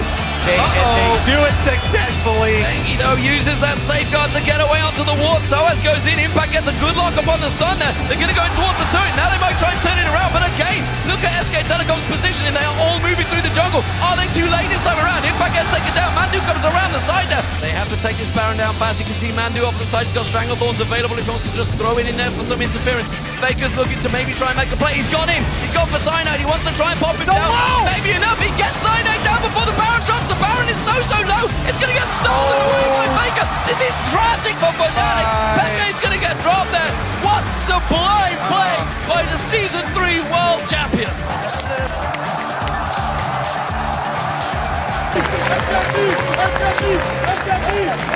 do it successfully. Bengi, though, uses that safeguard to get away onto the ward. Soaz goes in. Impact gets a good lock upon the stun there. They're going to go towards the turret. Now they might try and turn it around, but again, look at SK Telecom's positioning. They are all moving through the jungle. Are they too late this time around? Impact gets taken down. Mandu comes around the side there. They have to take this Baron down fast. You can see Mandu off the side. He's got Stranglethorns available if he wants to just throw it in there for some interference. Faker's looking to maybe try and make a play. He's gone in. He's gone for Cyanide. He wants to try and pop him down. Maybe enough. He gets Cyanide down before the Baron drops. The Baron is so low. It's going to get stolen away by Faker. This is tragic for Fnatic. Pepe's going to get dropped there. What sublime play by the Season 3 World Champions. SKT!